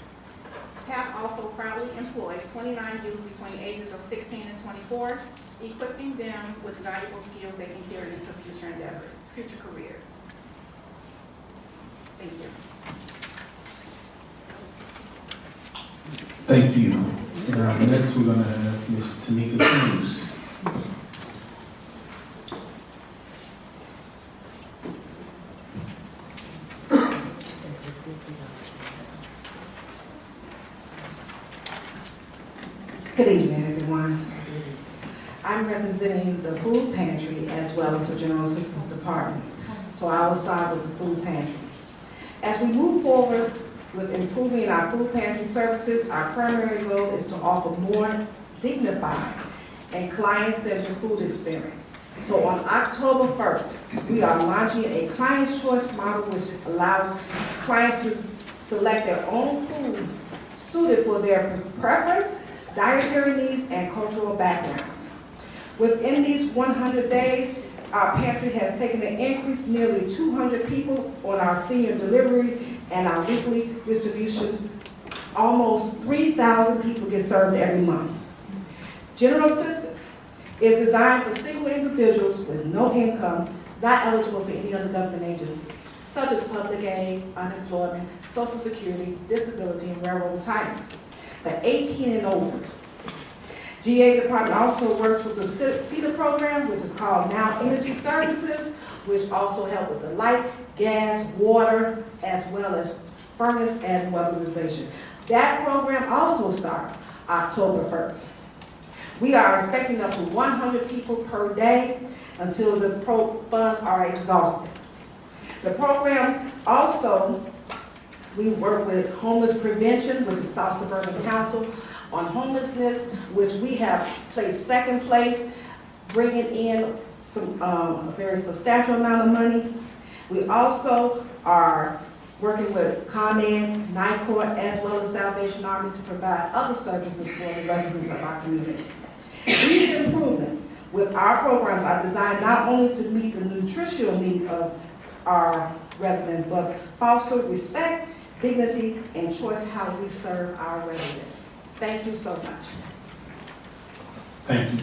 TAP also proudly employs 29 youth between ages of 16 and 24, equipping them with valuable skills they can carry into future endeavors, future careers. Thank you. Thank you. Next, we're going to have Ms. Tanika Cruz. Good evening, everyone. I'm representing the food pantry as well as the general assistance department. So I will start with the food pantry. As we move forward with improving our food pantry services, our primary goal is to offer more dignified and client-centered food experience. So on October 1st, we are launching a client's choice model which allows clients to select their own food suited for their preference, dietary needs, and cultural backgrounds. Within these 100 days, our pantry has taken an increase nearly 200 people on our senior delivery and our weekly distribution. Almost 3,000 people get served every month. General assistance is designed for single individuals with no income, not eligible for any other government agency, such as public aid, unemployment, Social Security, disability, and railroad retirement. The 18 and older. GA department also works with the CETA program, which is called Now Energy Services, which also help with the light, gas, water, as well as furnace and weatherization. That program also starts October 1st. We are expecting up to 100 people per day until the funds are exhausted. The program also, we work with homeless prevention, which is South Suburban Council, on homelessness, which we have placed second place, bringing in some a very substantial amount of money. We also are working with ComEd, NICOR, as well as Salvation Army to provide other services for the residents of our community. These improvements with our programs are designed not only to meet the nutritional needs of our residents, but foster respect, dignity, and choice how we serve our residents. Thank you so much. Thank you.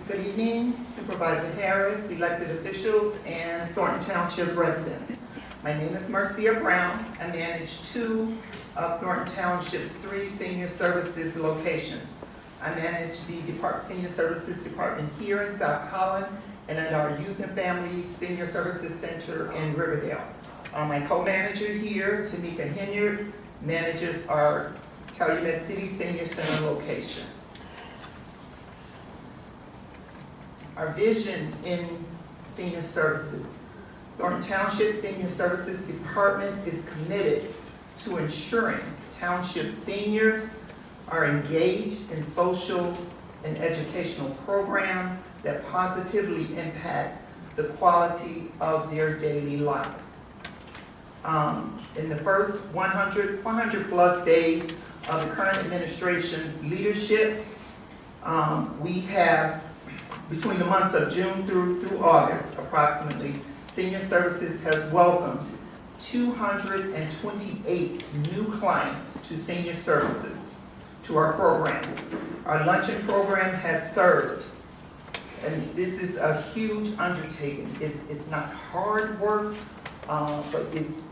Good evening, Supervisor Harris, elected officials, and Thornton Township residents. My name is Marcia Brown. I manage 2 of Thornton Township's 3 senior services locations. I manage the Senior Services Department here in South Holland and at our Youth and Family Senior Services Center in Riverdale. My co-manager here, Tamika Henyard, manages our Calumet City Senior Center location. Our vision in senior services. Thornton Township Senior Services Department is committed to ensuring township seniors are engaged in social and educational programs that positively impact the quality of their daily lives. In the first 100 plus days of the current administration's leadership, we have, between the months of June through August, approximately, Senior Services has welcomed 228 new clients to Senior Services, to our program. Our luncheon program has served, and this is a huge undertaking. It's not hard work, but it's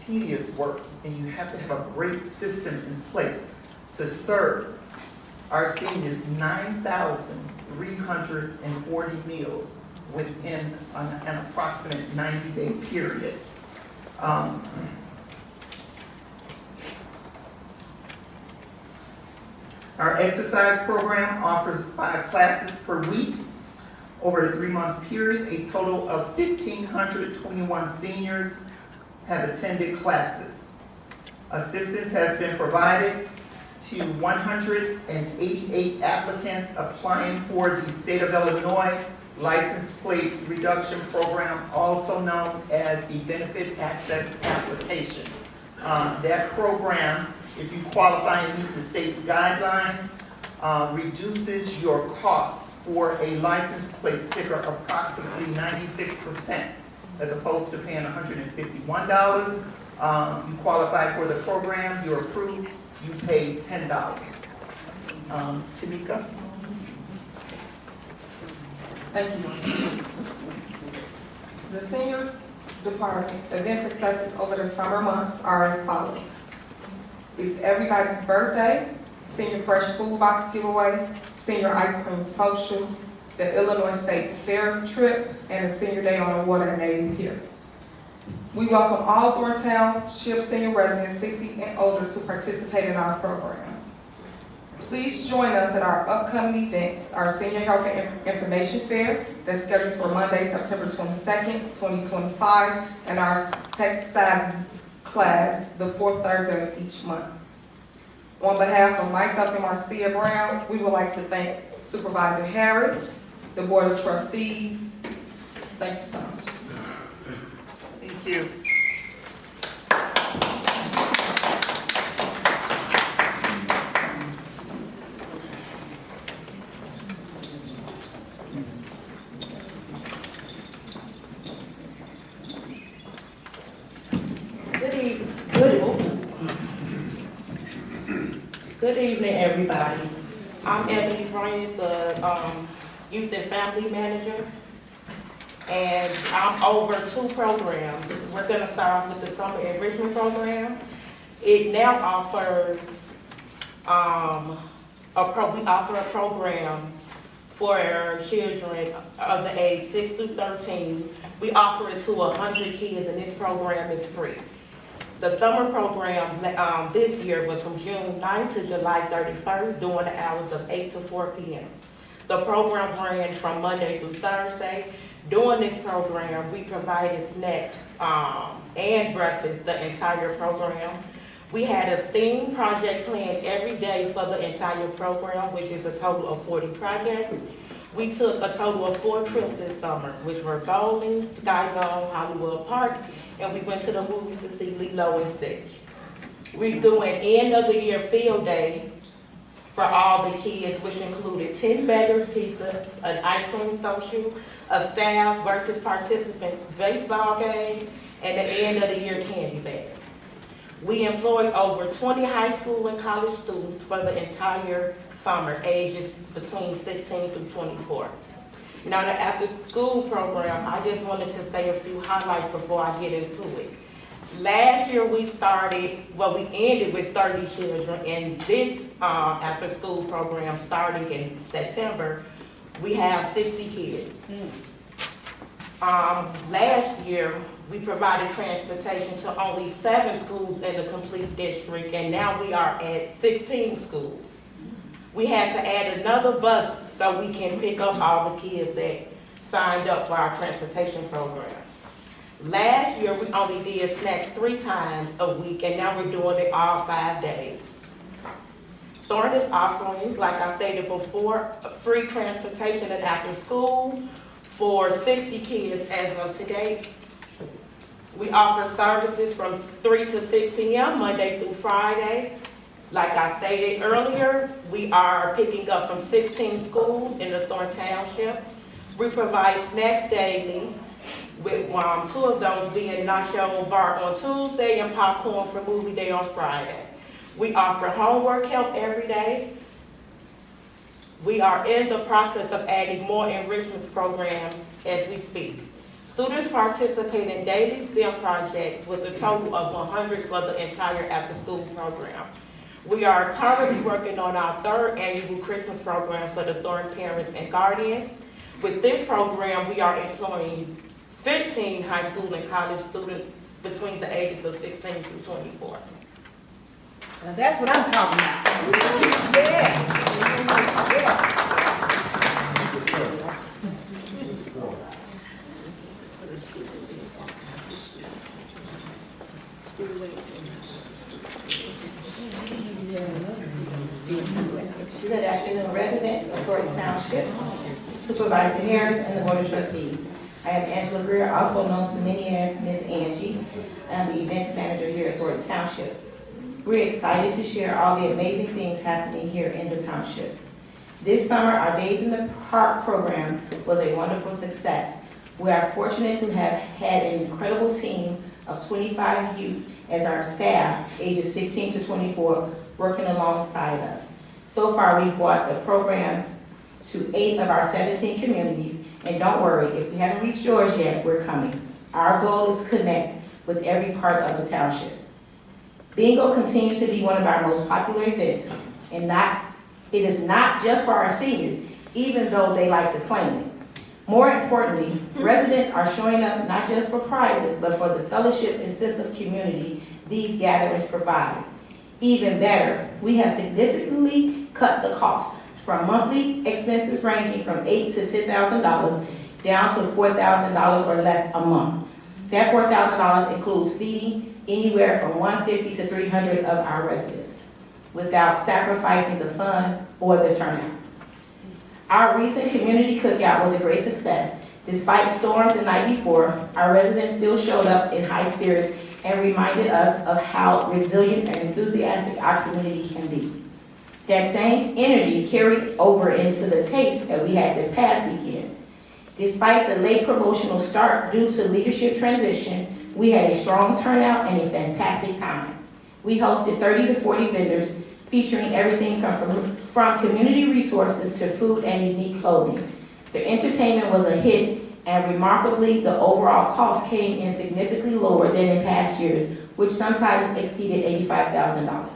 tedious work, and you have to have a great system in place to serve our seniors 9,340 meals within an approximate 90-day period. Our exercise program offers 5 classes per week. Over the 3-month period, a total of 1,521 seniors have attended classes. Assistance has been provided to 188 applicants applying for the State of Illinois License Plate Reduction Program, also known as the Benefit Access Application. That program, if you qualify and meet the state's guidelines, reduces your cost for a license plate sticker approximately 96%, as opposed to paying $151. You qualify for the program, you're approved, you pay $10. Tamika? Thank you. The senior department event successes over the summer months are as follows. It's everybody's birthday, senior fresh food box giveaway, senior ice cream social, the Illinois State Fair trip, and a senior day on the water and Navy Pier. We welcome all Thornton Township senior residents 60 and older to participate in our program. Please join us at our upcoming events, our Senior Health and Information Fair that's scheduled for Monday, September 22nd, 2025, and our Tech Savvy class the 4th Thursday of each month. On behalf of myself and Marcia Brown, we would like to thank Supervisor Harris, the Board of Trustees. Thank you so much. Thank you. Good evening, everybody. I'm Ebony Bryant, the Youth and Family Manager, and I'm over 2 programs. We're going to start off with the Summer Enrichment Program. It now offers we offer a program for our children of the age 6 through 13. We offer it to 100 kids, and this program is free. The summer program this year was from June 9th to July 31st, during the hours of 8 to 4 p.m. The program ran from Monday through Thursday. During this program, we provided snacks and breakfast the entire program. We had a STEAM project planned every day for the entire program, which is a total of 40 projects. We took a total of 4 trips this summer, which were bowling, Sky Zone, Hollywood Park, and we went to the movies to see Lilo and Stitch. We do an end of the year field day for all the kids, which included 10 beggars pizzas, an ice cream social, a staff versus participant baseball game, and the end of the year candy bag. We employed over 20 high school and college students for the entire summer, ages between 16 through 24. Now, the after-school program, I just wanted to say a few highlights before I get into it. Last year, we ended with 30 children, and this after-school program, starting in September, we have 60 kids. Last year, we provided transportation to only 7 schools in the complete district, and now we are at 16 schools. We had to add another bus so we can pick up all the kids that signed up for our transportation program. Last year, we only did snacks 3 times a week, and now we're doing it all 5 days. Thornton is offering, like I stated before, free transportation and after school for 60 kids as of today. We offer services from 3 to 6 p.m. Monday through Friday. Like I stated earlier, we are picking up from 16 schools in the Thornton Township. We provide snacks daily, with 2 of those being nacho bar on Tuesday and popcorn for movie day on Friday. We offer homework help every day. We are in the process of adding more enrichment programs as we speak. Students participate in daily STEM projects with a total of 100 for the entire after-school program. We are currently working on our 3rd annual Christmas program for the Thornton parents and guardians. With this program, we are employing 15 high school and college students between the ages of 16 through 24. Now that's what I'm talking about. Yeah. Good afternoon, residents of Thornton Township, Supervisor Harris, and the Board of Trustees. I am Angela Greer, also known to many as Miss Angie. I am the events manager here at Thornton Township. We're excited to share all the amazing things happening here in the township. This summer, our Days in the Park program was a wonderful success. We are fortunate to have had an incredible team of 25 youth as our staff, ages 16 to 24, working alongside us. So far, we've brought the program to 8 of our 17 communities, and don't worry, if we haven't reached yours yet, we're coming. Our goal is to connect with every part of the township. Bingo continues to be one of our most popular events, and it is not just for our seniors, even though they like to claim it. More importantly, residents are showing up not just for prizes, but for the fellowship and sense of community these gatherings provide. Even better, we have significantly cut the cost from monthly expenses ranging from $8,000 to $10,000 down to $4,000 or less a month. That $4,000 includes feeding anywhere from 150 to 300 of our residents without sacrificing the fun or the turnout. Our recent community cookout was a great success. Despite storms the night before, our residents still showed up in high spirits and reminded us of how resilient and enthusiastic our community can be. That same energy carried over into the taste that we had this past weekend. Despite the late promotional start due to leadership transition, we had a strong turnout and a fantastic time. We hosted 30 to 40 vendors featuring everything from community resources to food and unique clothing. The entertainment was a hit, and remarkably, the overall cost came in significantly lower than in past years, which sometimes exceeded $85,000.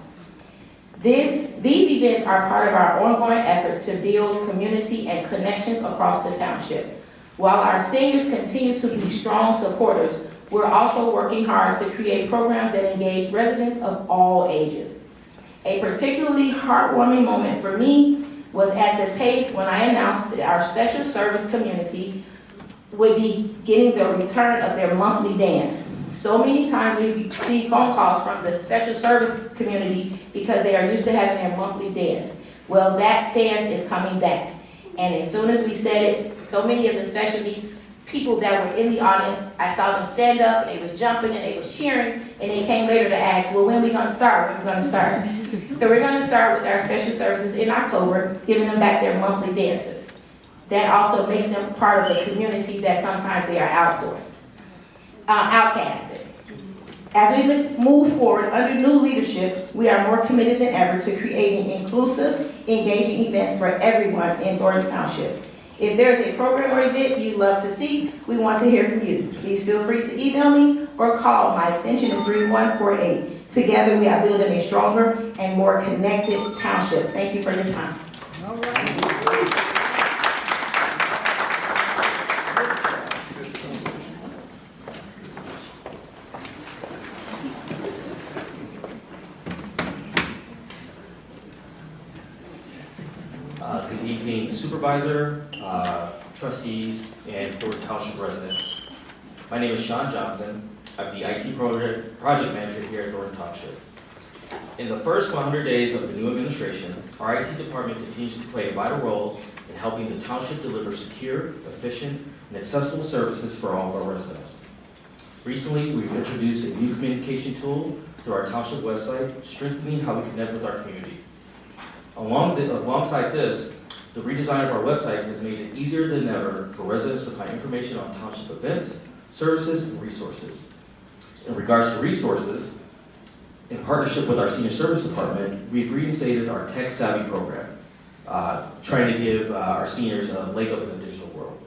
These events are part of our ongoing effort to build community and connections across the township. While our seniors continue to be strong supporters, we're also working hard to create programs that engage residents of all ages. A particularly heartwarming moment for me was at the Taste when I announced that our special service community would be getting the return of their monthly dance. So many times we receive phone calls from the special service community because they are used to having their monthly dance. Well, that dance is coming back. And as soon as we said it, so many of the special needs people that were in the audience, I saw them stand up, and they was jumping, and they was cheering, and they came later to ask, well, when are we going to start? When are we going to start? So we're going to start with our special services in October, giving them back their monthly dances. That also makes them part of the community that sometimes they are outcasted. As we move forward under new leadership, we are more committed than ever to creating inclusive, engaging events for everyone in Thornton Township. If there is a program or event you'd love to see, we want to hear from you. Please feel free to email me or call. My extension is 3148. Together, we are building a stronger and more connected township. Thank you for your time. Good evening, Supervisor, trustees, and Thornton Township residents. My name is Sean Johnson. I'm the IT project manager here at Thornton Township. In the first 100 days of the new administration, our IT department continues to play a vital role in helping the township deliver secure, efficient, and accessible services for all of our residents. Recently, we've introduced a new communication tool through our township website, strengthening how we connect with our community. Alongside this, the redesign of our website has made it easier than ever for residents to find information on township events, services, and resources. In regards to resources, in partnership with our senior service department, we've reinstated our Tech Savvy program, trying to give our seniors a leg up in the digital world.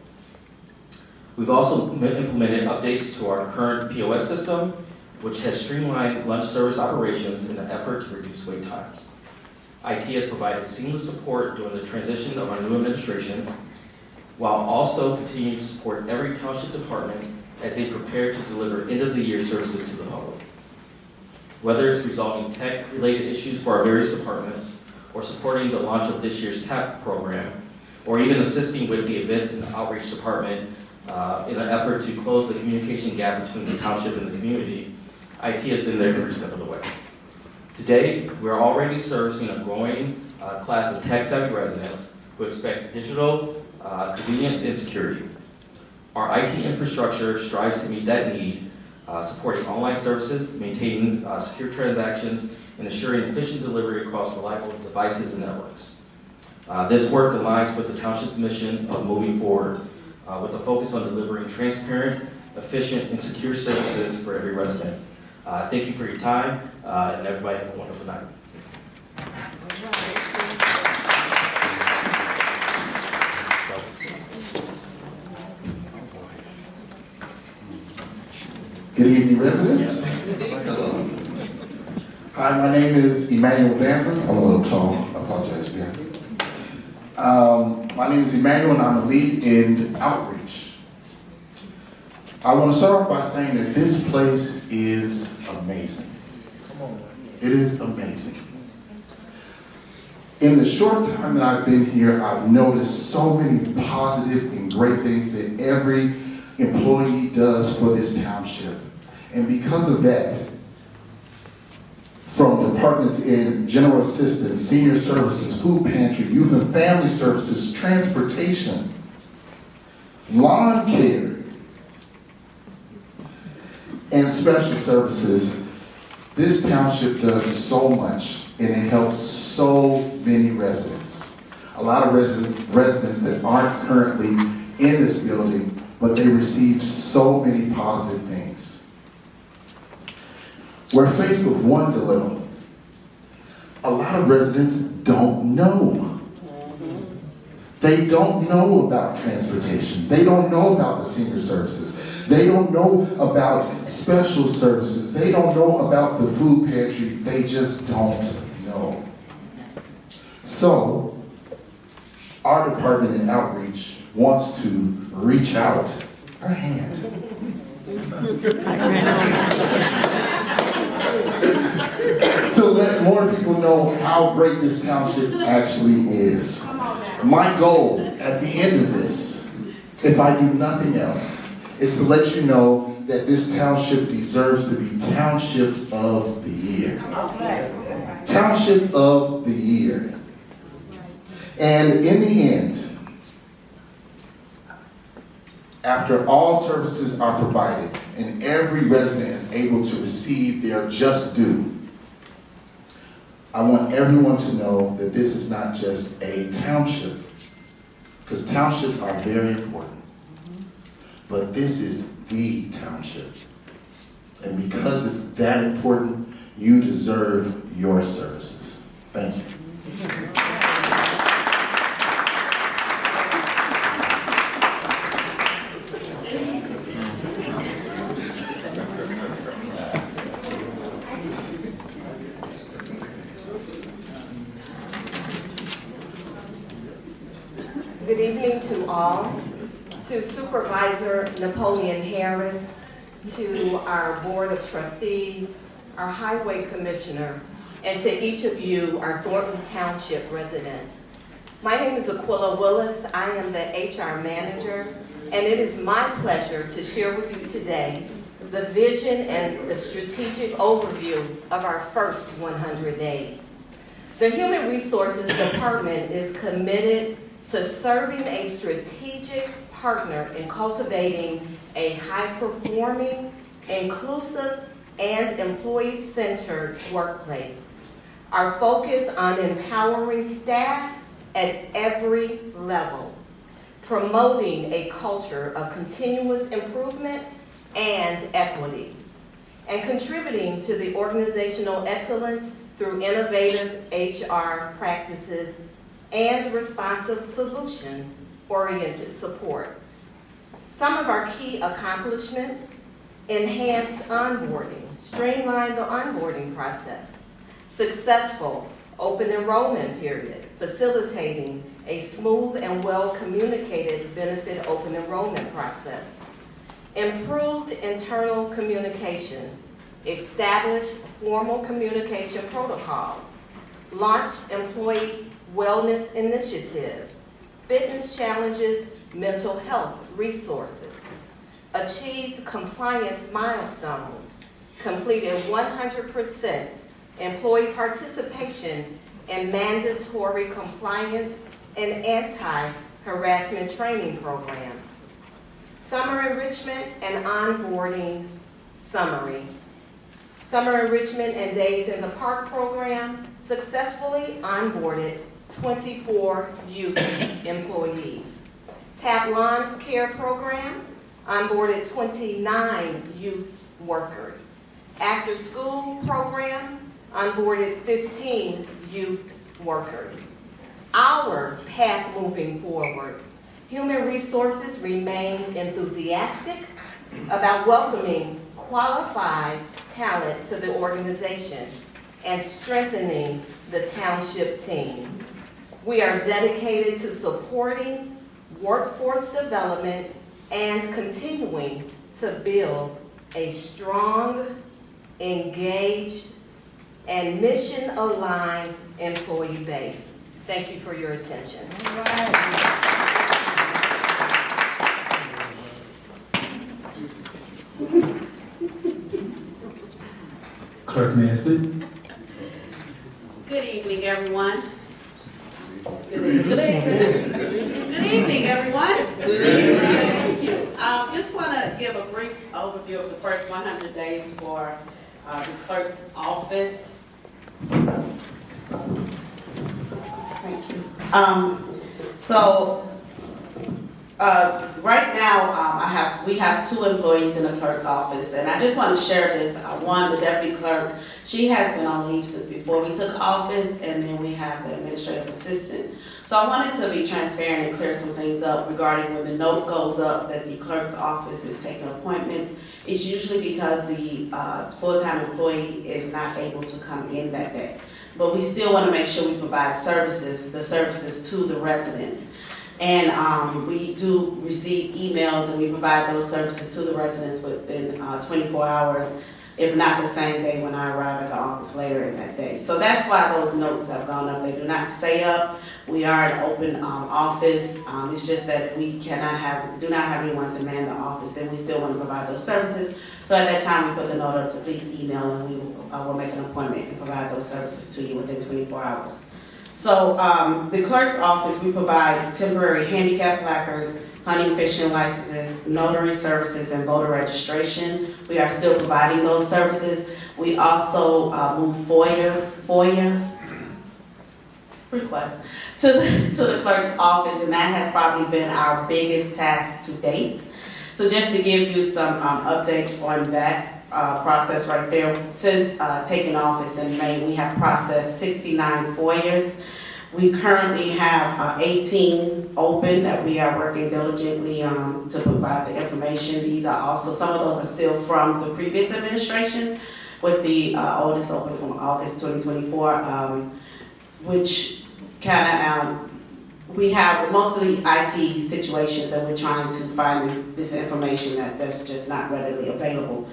We've also implemented updates to our current POS system, which has streamlined lunch service operations in an effort to reduce wait times. IT has provided seamless support during the transition of our new administration, while also continuing to support every township department as they prepare to deliver end-of-the-year services to the public. Whether it's resolving tech-related issues for our various departments, or supporting the launch of this year's TAP program, or even assisting with the events and outreach department in an effort to close the communication gap between the township and the community, IT has been there every step of the way. Today, we're already servicing a growing class of tech-savvy residents who expect digital convenience and security. Our IT infrastructure strives to meet that need, supporting online services, maintaining secure transactions, and ensuring efficient delivery across reliable devices and networks. This work aligns with the township's mission of moving forward with a focus on delivering transparent, efficient, and secure services for every resident. Thank you for your time, and everybody have a wonderful night. Good evening, residents. Hello. Hi, my name is Emmanuel Banton. I'm a little tall. I apologize, guys. My name is Emmanuel, and I'm a lead in outreach. I want to start off by saying that this place is amazing. It is amazing. In the short time that I've been here, I've noticed so many positive and great things that every employee does for this township. And because of that, from departments in general assistance, senior services, food pantry, youth and family services, transportation, lawn care, and special services, this township does so much, and it helps so many residents. A lot of residents that aren't currently in this building, but they receive so many positive things. We're faced with one dilemma. A lot of residents don't know. They don't know about transportation. They don't know about the senior services. They don't know about special services. They don't know about the food pantry. They just don't know. So, our department in outreach wants to reach out our hand to let more people know how great this township actually is. My goal at the end of this, if I do nothing else, is to let you know that this township deserves to be Township of the Year. Township of the Year. And in the end, after all services are provided and every resident is able to receive their just due, I want everyone to know that this is not just a township, because townships are very important, but this is the township. And because it's that important, you deserve your services. Thank you. Good evening to all, to Supervisor Napoleon Harris, to our Board of Trustees, our Highway Commissioner, and to each of you, our Thornton Township residents. My name is Aquila Willis. I am the HR Manager, and it is my pleasure to share with you today the vision and the strategic overview of our first 100 days. The Human Resources Department is committed to serving a strategic partner in cultivating a high-performing, inclusive, and employee-centered workplace. Our focus on empowering staff at every level, promoting a culture of continuous improvement and equity, and contributing to the organizational excellence through innovative HR practices and responsive solutions-oriented support. Some of our key accomplishments: enhanced onboarding, streamlined the onboarding process, successful open enrollment period, facilitating a smooth and well-communicated benefit open enrollment process, improved internal communications, established formal communication protocols, launched employee wellness initiatives, fitness challenges, mental health resources, achieved compliance milestones, completed 100% employee participation in mandatory compliance and anti-harassment training programs. Summer enrichment and onboarding summary. Summer enrichment and days in the park program successfully onboarded 24 youth employees. TAP Lawn Care program onboarded 29 youth workers. After school program onboarded 15 youth workers. Our path moving forward: Human Resources remains enthusiastic about welcoming qualified talent to the organization and strengthening the township team. We are dedicated to supporting workforce development and continuing to build a strong, engaged, and mission-aligned employee base. Thank you for your attention. Clerk Nesbitt. Good evening, everyone. Good evening, everyone. Thank you. Just want to give a brief overview of the first 100 days for the clerk's office. Thank you. Right now, we have 2 employees in the clerk's office, and I just want to share this. One, the deputy clerk, she has been on leave since before we took office, and then we have the administrative assistant. So I wanted to be transparent and clear some things up regarding when the note goes up that the clerk's office is taking appointments. It's usually because the full-time employee is not able to come in that day. But we still want to make sure we provide the services to the residents. And we do receive emails and we provide those services to the residents within 24 hours, if not the same day when I arrive at the office later in that day. So that's why those notes have gone up. They do not stay up. We are an open office. It's just that we do not have anyone to man the office. Then we still want to provide those services. So at that time, we put the note up to please email, and we will make an appointment and provide those services to you within 24 hours. So the clerk's office, we provide temporary handicap placards, hunting, fishing licenses, notary services, and voter registration. We are still providing those services. We also move FOIAs requests to the clerk's office, and that has probably been our biggest task to date. So just to give you some updates on that process right there, since taking office in May, we have processed 69 FOIAs. We currently have 18 open that we are working diligently to provide the information. These are also, some of those are still from the previous administration, with the oldest open from August 2024, which kind of we have mostly IT situations that we're trying to find this information that's just not readily available.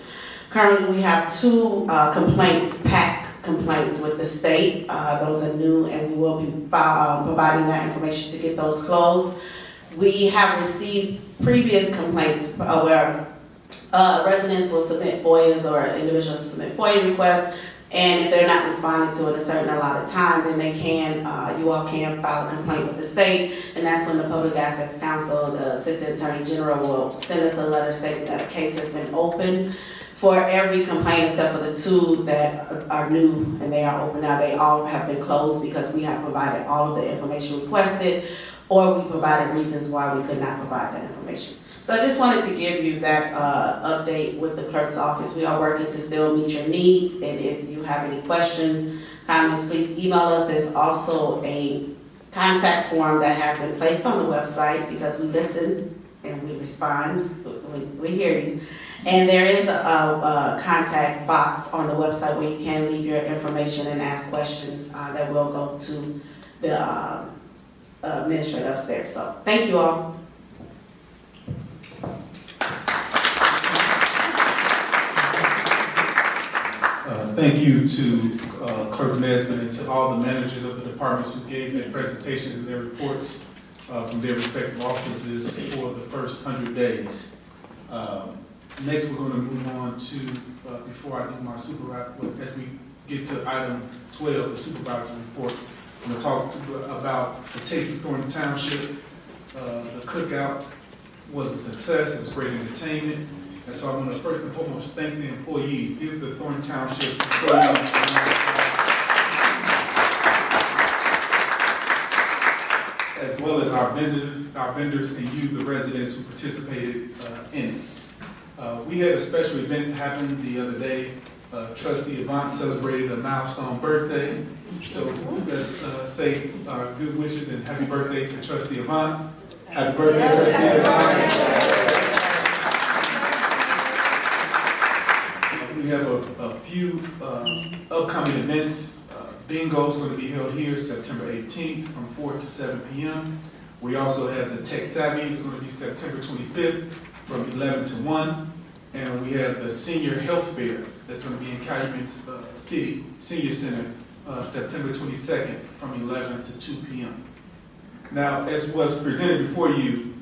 Currently, we have 2 complaints, PAC complaints with the state. Those are new, and we will be providing that information to get those closed. We have received previous complaints where residents will submit FOIAs or individuals submit FOIA requests, and if they're not responding to it a certain allotted time, then they can, you all can file a complaint with the state, and that's when the Public Access Council, the Assistant Attorney General, will send us a letter stating that a case has been opened. For every complaint except for the 2 that are new and they are open now, they all have been closed because we have provided all of the information requested, or we provided reasons why we could not provide that information. So I just wanted to give you that update with the clerk's office. We are working to still meet your needs, and if you have any questions, comments, please email us. There's also a contact form that has been placed on the website because we listen and we respond. We hear you. And there is a contact box on the website where you can leave your information and ask questions that will go to the administrator upstairs. So thank you all. Thank you to Clerk Nesbitt and to all the managers of the departments who gave their presentations and their reports from their respective offices for the first 100 days. Next, we're going to move on to, before I do my supervisor, as we get to item 12, the Supervisor Report, I'm going to talk about the Taste of Thornton Township. The cookout was a success. It was great entertainment. And so I'm going to first and foremost thank the employees. Give the Thornton Township employees as well as our vendors and you, the residents who participated in it. We had a special event happen the other day. Trustee Avant celebrated a milestone birthday. So let's say our good wishes and happy birthday to Trustee Avant. Happy birthday, Trustee Avant. We have a few upcoming events. Bingo is going to be held here September 18th from 4 to 7 p.m. We also have the Tech Savvy. It's going to be September 25th from 11 to 1. And we have the Senior Health Fair that's going to be in Calumet City Senior Center September 22nd from 11 to 2 p.m. Now, as was presented before you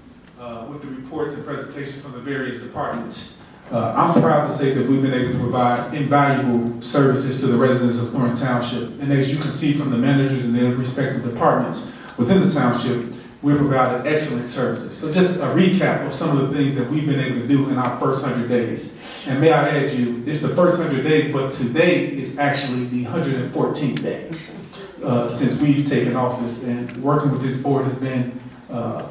with the reports and presentations from the various departments, I'm proud to say that we've been able to provide invaluable services to the residents of Thornton Township. And as you can see from the managers and their respective departments within the township, we've provided excellent services. So just a recap of some of the things that we've been able to do in our first 100 days. And may I add you, it's the first 100 days, but today is actually the 114th day since we've taken office. And working with this board has been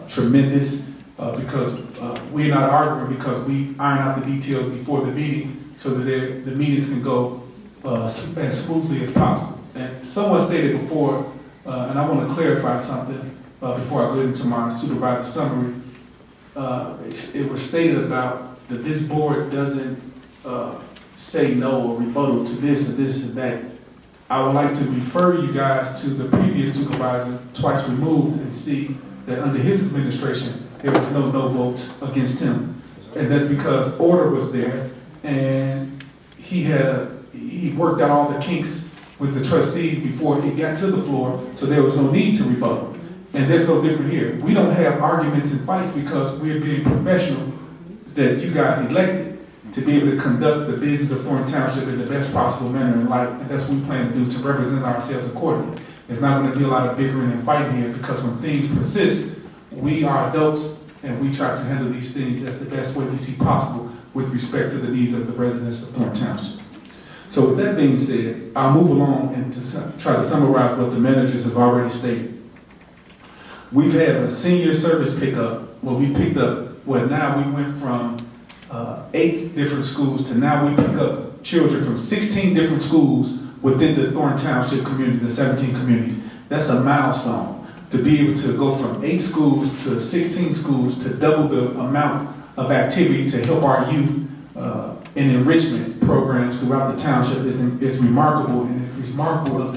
tremendous. Because we're not arguing, because we iron out the details before the meeting so that the meetings can go as smoothly as possible. And someone stated before, and I want to clarify something before I go into my supervisor summary. It was stated about that this board doesn't say no or rebuttal to this or this or that. I would like to refer you guys to the previous supervisor, twice removed, and see that under his administration, there was no votes against him. And that's because order was there, and he worked out all the kinks with the trustees before it got to the floor, so there was no need to rebuttal. And there's no different here. We don't have arguments and fights because we're being professional that you guys elected to be able to conduct the business of Thornton Township in the best possible manner in life, and that's what we plan to do, to represent ourselves accordingly. There's not going to be a lot of bickering and fighting here, because when things persist, we are adults and we try to handle these things as the best way we see possible with respect to the needs of the residents of Thornton Township. So with that being said, I'll move along and to try to summarize what the managers have already stated. We've had a senior service pickup where we picked up, now we went from 8 different schools to now we pick up children from 16 different schools within the Thornton Township community, the 17 communities. That's a milestone. To be able to go from 8 schools to 16 schools to double the amount of activity to help our youth in enrichment programs throughout the township is remarkable, and it's remarkable of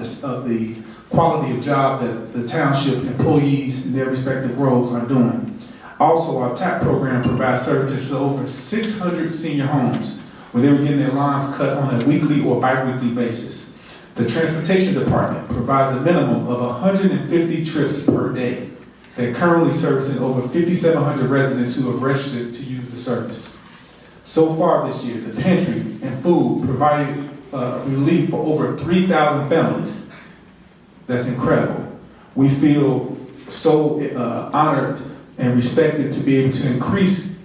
the quality of job that the township employees in their respective roles are doing. Also, our TAP program provides services to over 600 senior homes where they were getting their lines cut on a weekly or bi-weekly basis. The transportation department provides a minimum of 150 trips per day. They're currently servicing over 5,700 residents who have registered to use the service. So far this year, the Pantry and food provided relief for over 3,000 families. That's incredible. We feel so honored and respected to be able to increase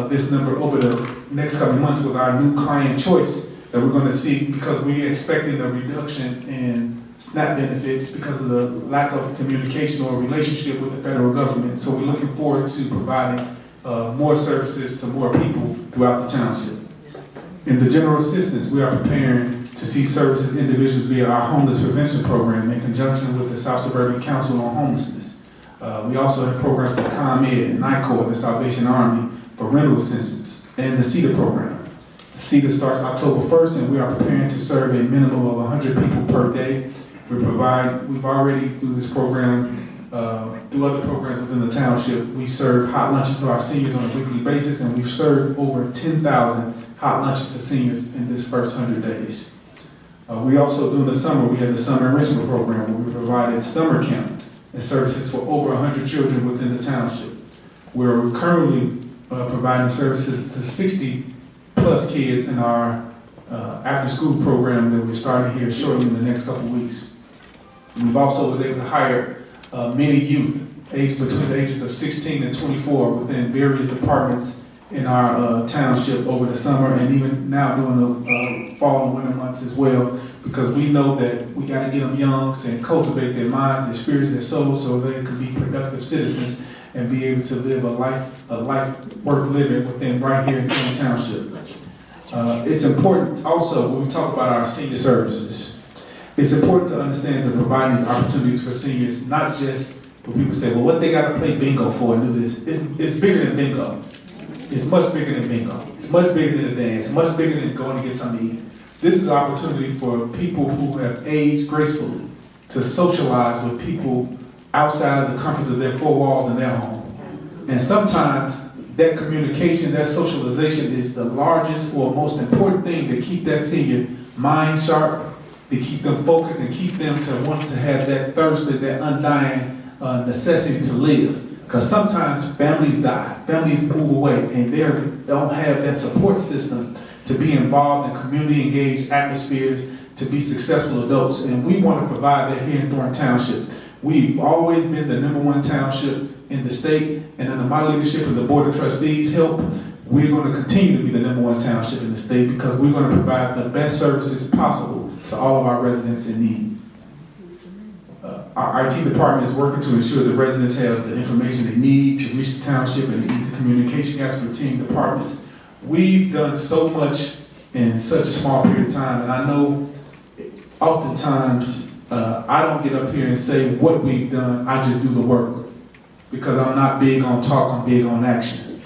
this number over the next couple months with our new client choice that we're going to see, because we're expecting a reduction in SNAP benefits because of the lack of communication or relationship with the federal government. So we're looking forward to providing more services to more people throughout the township. In the general assistance, we are preparing to see services individuals via our homeless prevention program in conjunction with the South Suburban Council on Homelessness. We also have programs for ComEd and NICOR, the Salvation Army, for rental assistance, and the CETA program. CETA starts October 1st, and we are preparing to serve a minimum of 100 people per day. We've already, through this program, through other programs within the township, we serve hot lunches to our seniors on a weekly basis, and we've served over 10,000 hot lunches to seniors in this first 100 days. We also, during the summer, we had the summer enrichment program where we provided summer camp and services for over 100 children within the township. We're currently providing services to 60 plus kids in our after-school program that we're starting here shortly in the next couple weeks. We've also been able to hire many youth aged between the ages of 16 and 24 within various departments in our township over the summer, and even now during the fall and winter months as well, because we know that we got to get them young and cultivate their minds, their spirits, their souls, so they can be productive citizens and be able to live a life worth living within right here in the township. It's important also when we talk about our senior services. It's important to understand that providing these opportunities for seniors, not just when people say, well, what they got to play bingo for and do this. It's bigger than bingo. It's much bigger than bingo. It's much bigger than a dance. It's much bigger than going to get something to eat. This is an opportunity for people who have aged gracefully to socialize with people outside of the comforts of their four walls in their home. And sometimes that communication, that socialization is the largest or most important thing to keep that senior mind sharp, to keep them focused and keep them to want to have that thirst and that undying necessity to live. Because sometimes families die, families move away, and they don't have that support system to be involved in community engaged atmospheres, to be successful adults. And we want to provide that here in Thornton Township. We've always been the #1 township in the state, and under my leadership and the Board of Trustees' help, we're going to continue to be the #1 township in the state because we're going to provide the best services possible to all of our residents in need. Our IT department is working to ensure that residents have the information they need to reach the township and the easy communication gaps between departments. We've done so much in such a small period of time, and I know oftentimes I don't get up here and say what we've done, I just do the work. Because I'm not big on talk, I'm big on action.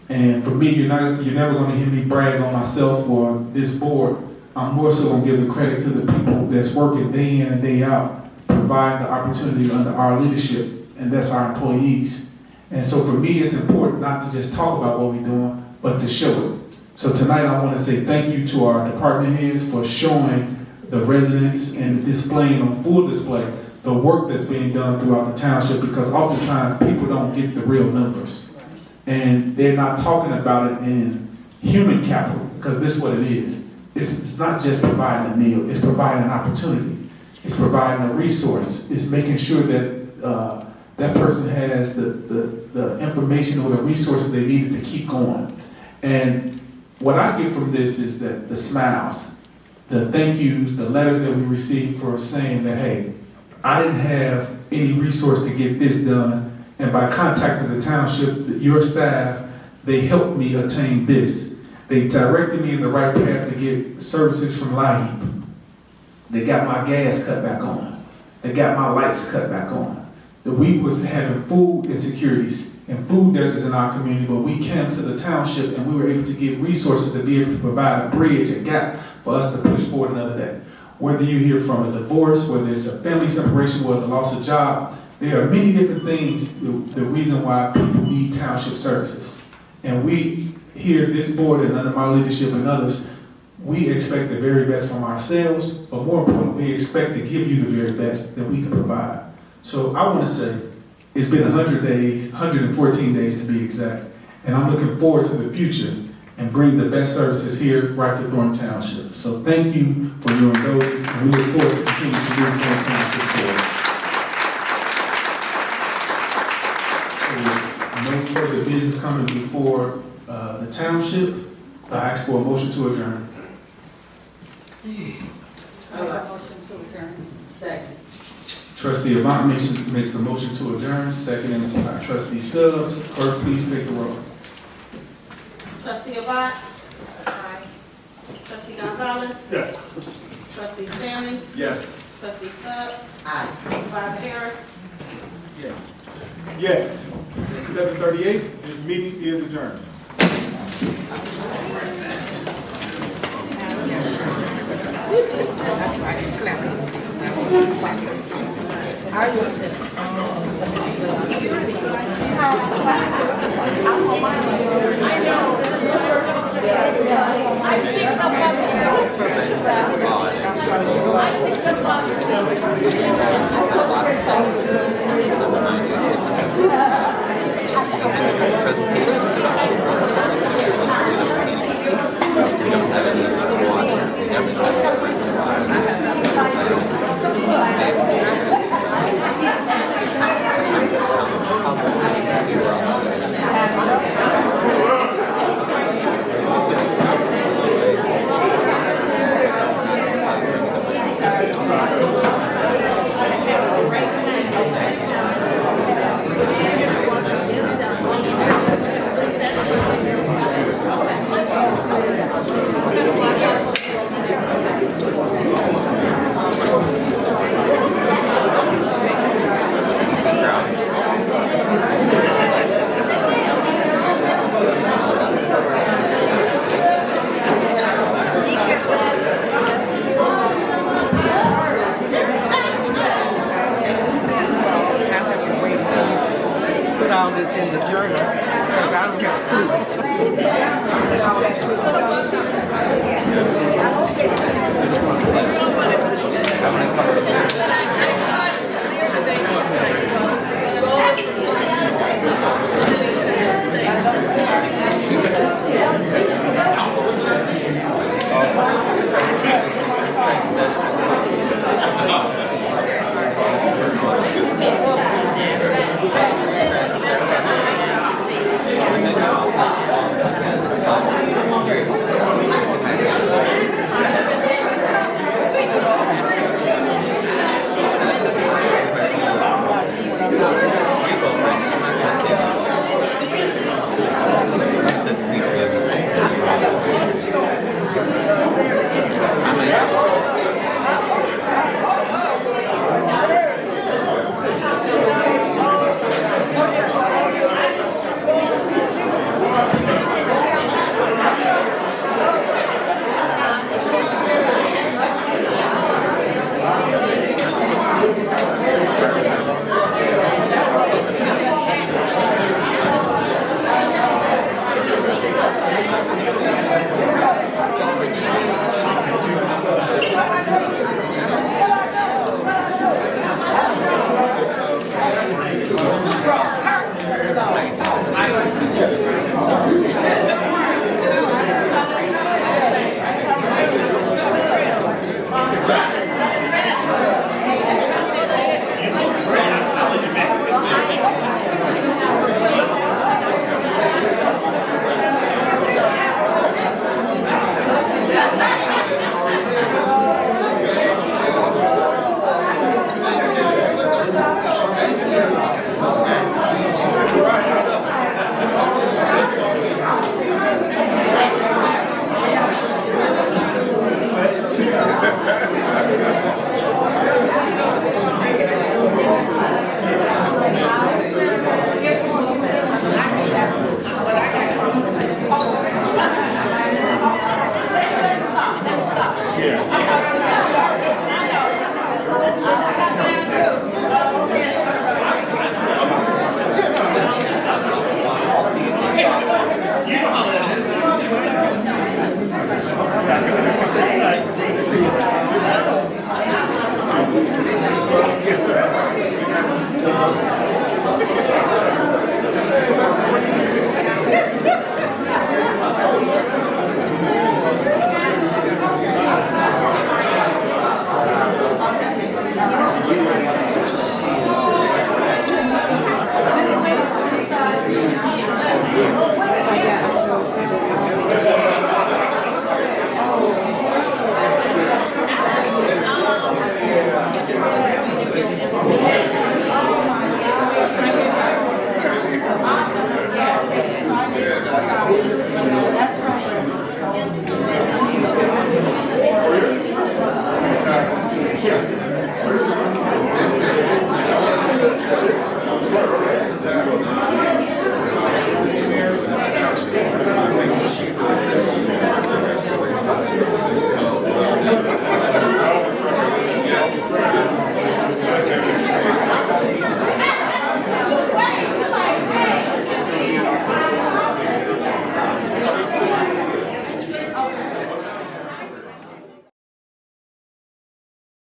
And for me, you're never going to hear me brag on myself or this board. I'm more so going to give the credit to the people that's working day in and day out, provide the opportunity under our leadership, and that's our employees. And so for me, it's important not to just talk about what we're doing, but to show it. So tonight I want to say thank you to our department heads for showing the residents and displaying on full display the work that's being done throughout the township, because oftentimes people don't get the real numbers. And they're not talking about it in human capital, because this is what it is. It's not just providing a meal, it's providing an opportunity. It's providing a resource. It's making sure that that person has the information or the resources they needed to keep going. And what I get from this is that the smiles, the thank yous, the letters that we received for saying that, hey, I didn't have any resource to get this done, and by contacting the township, your staff, they helped me attain this. They directed me in the right path to get services from LIHEAP. They got my gas cut back on. They got my lights cut back on. We was having food insecurities and food deserts in our community, but we came to the township and we were able to get resources to be able to provide a bridge, a gap for us to push forward another day. Whether you hear from a divorce, whether it's a family separation, whether the loss of job, there are many different things, the reason why people need township services. And we here at this board and under my leadership and others, we expect the very best from ourselves, but more importantly, we expect to give you the very best that we can provide. So I want to say, it's been 100 days, 114 days to be exact, and I'm looking forward to the future and bring the best services here right to Thornton Township. So thank you for your indulgence, and we look forward to continuing to move Thornton Township forward. So, no further business coming before the township. I ask for a motion to adjourn. I make a motion to adjourn. Second. Trustee Avant makes the motion to adjourn, seconded by Trustee Stubbs. Clerk, please take the roll. Trustee Avant? Aye. Trustee Gonzalez? Yes. Trustee Stanley? Yes. Trustee Stubbs? Aye. Supervisor Harris? Yes. Yes. 7:38, this meeting is adjourned. See you.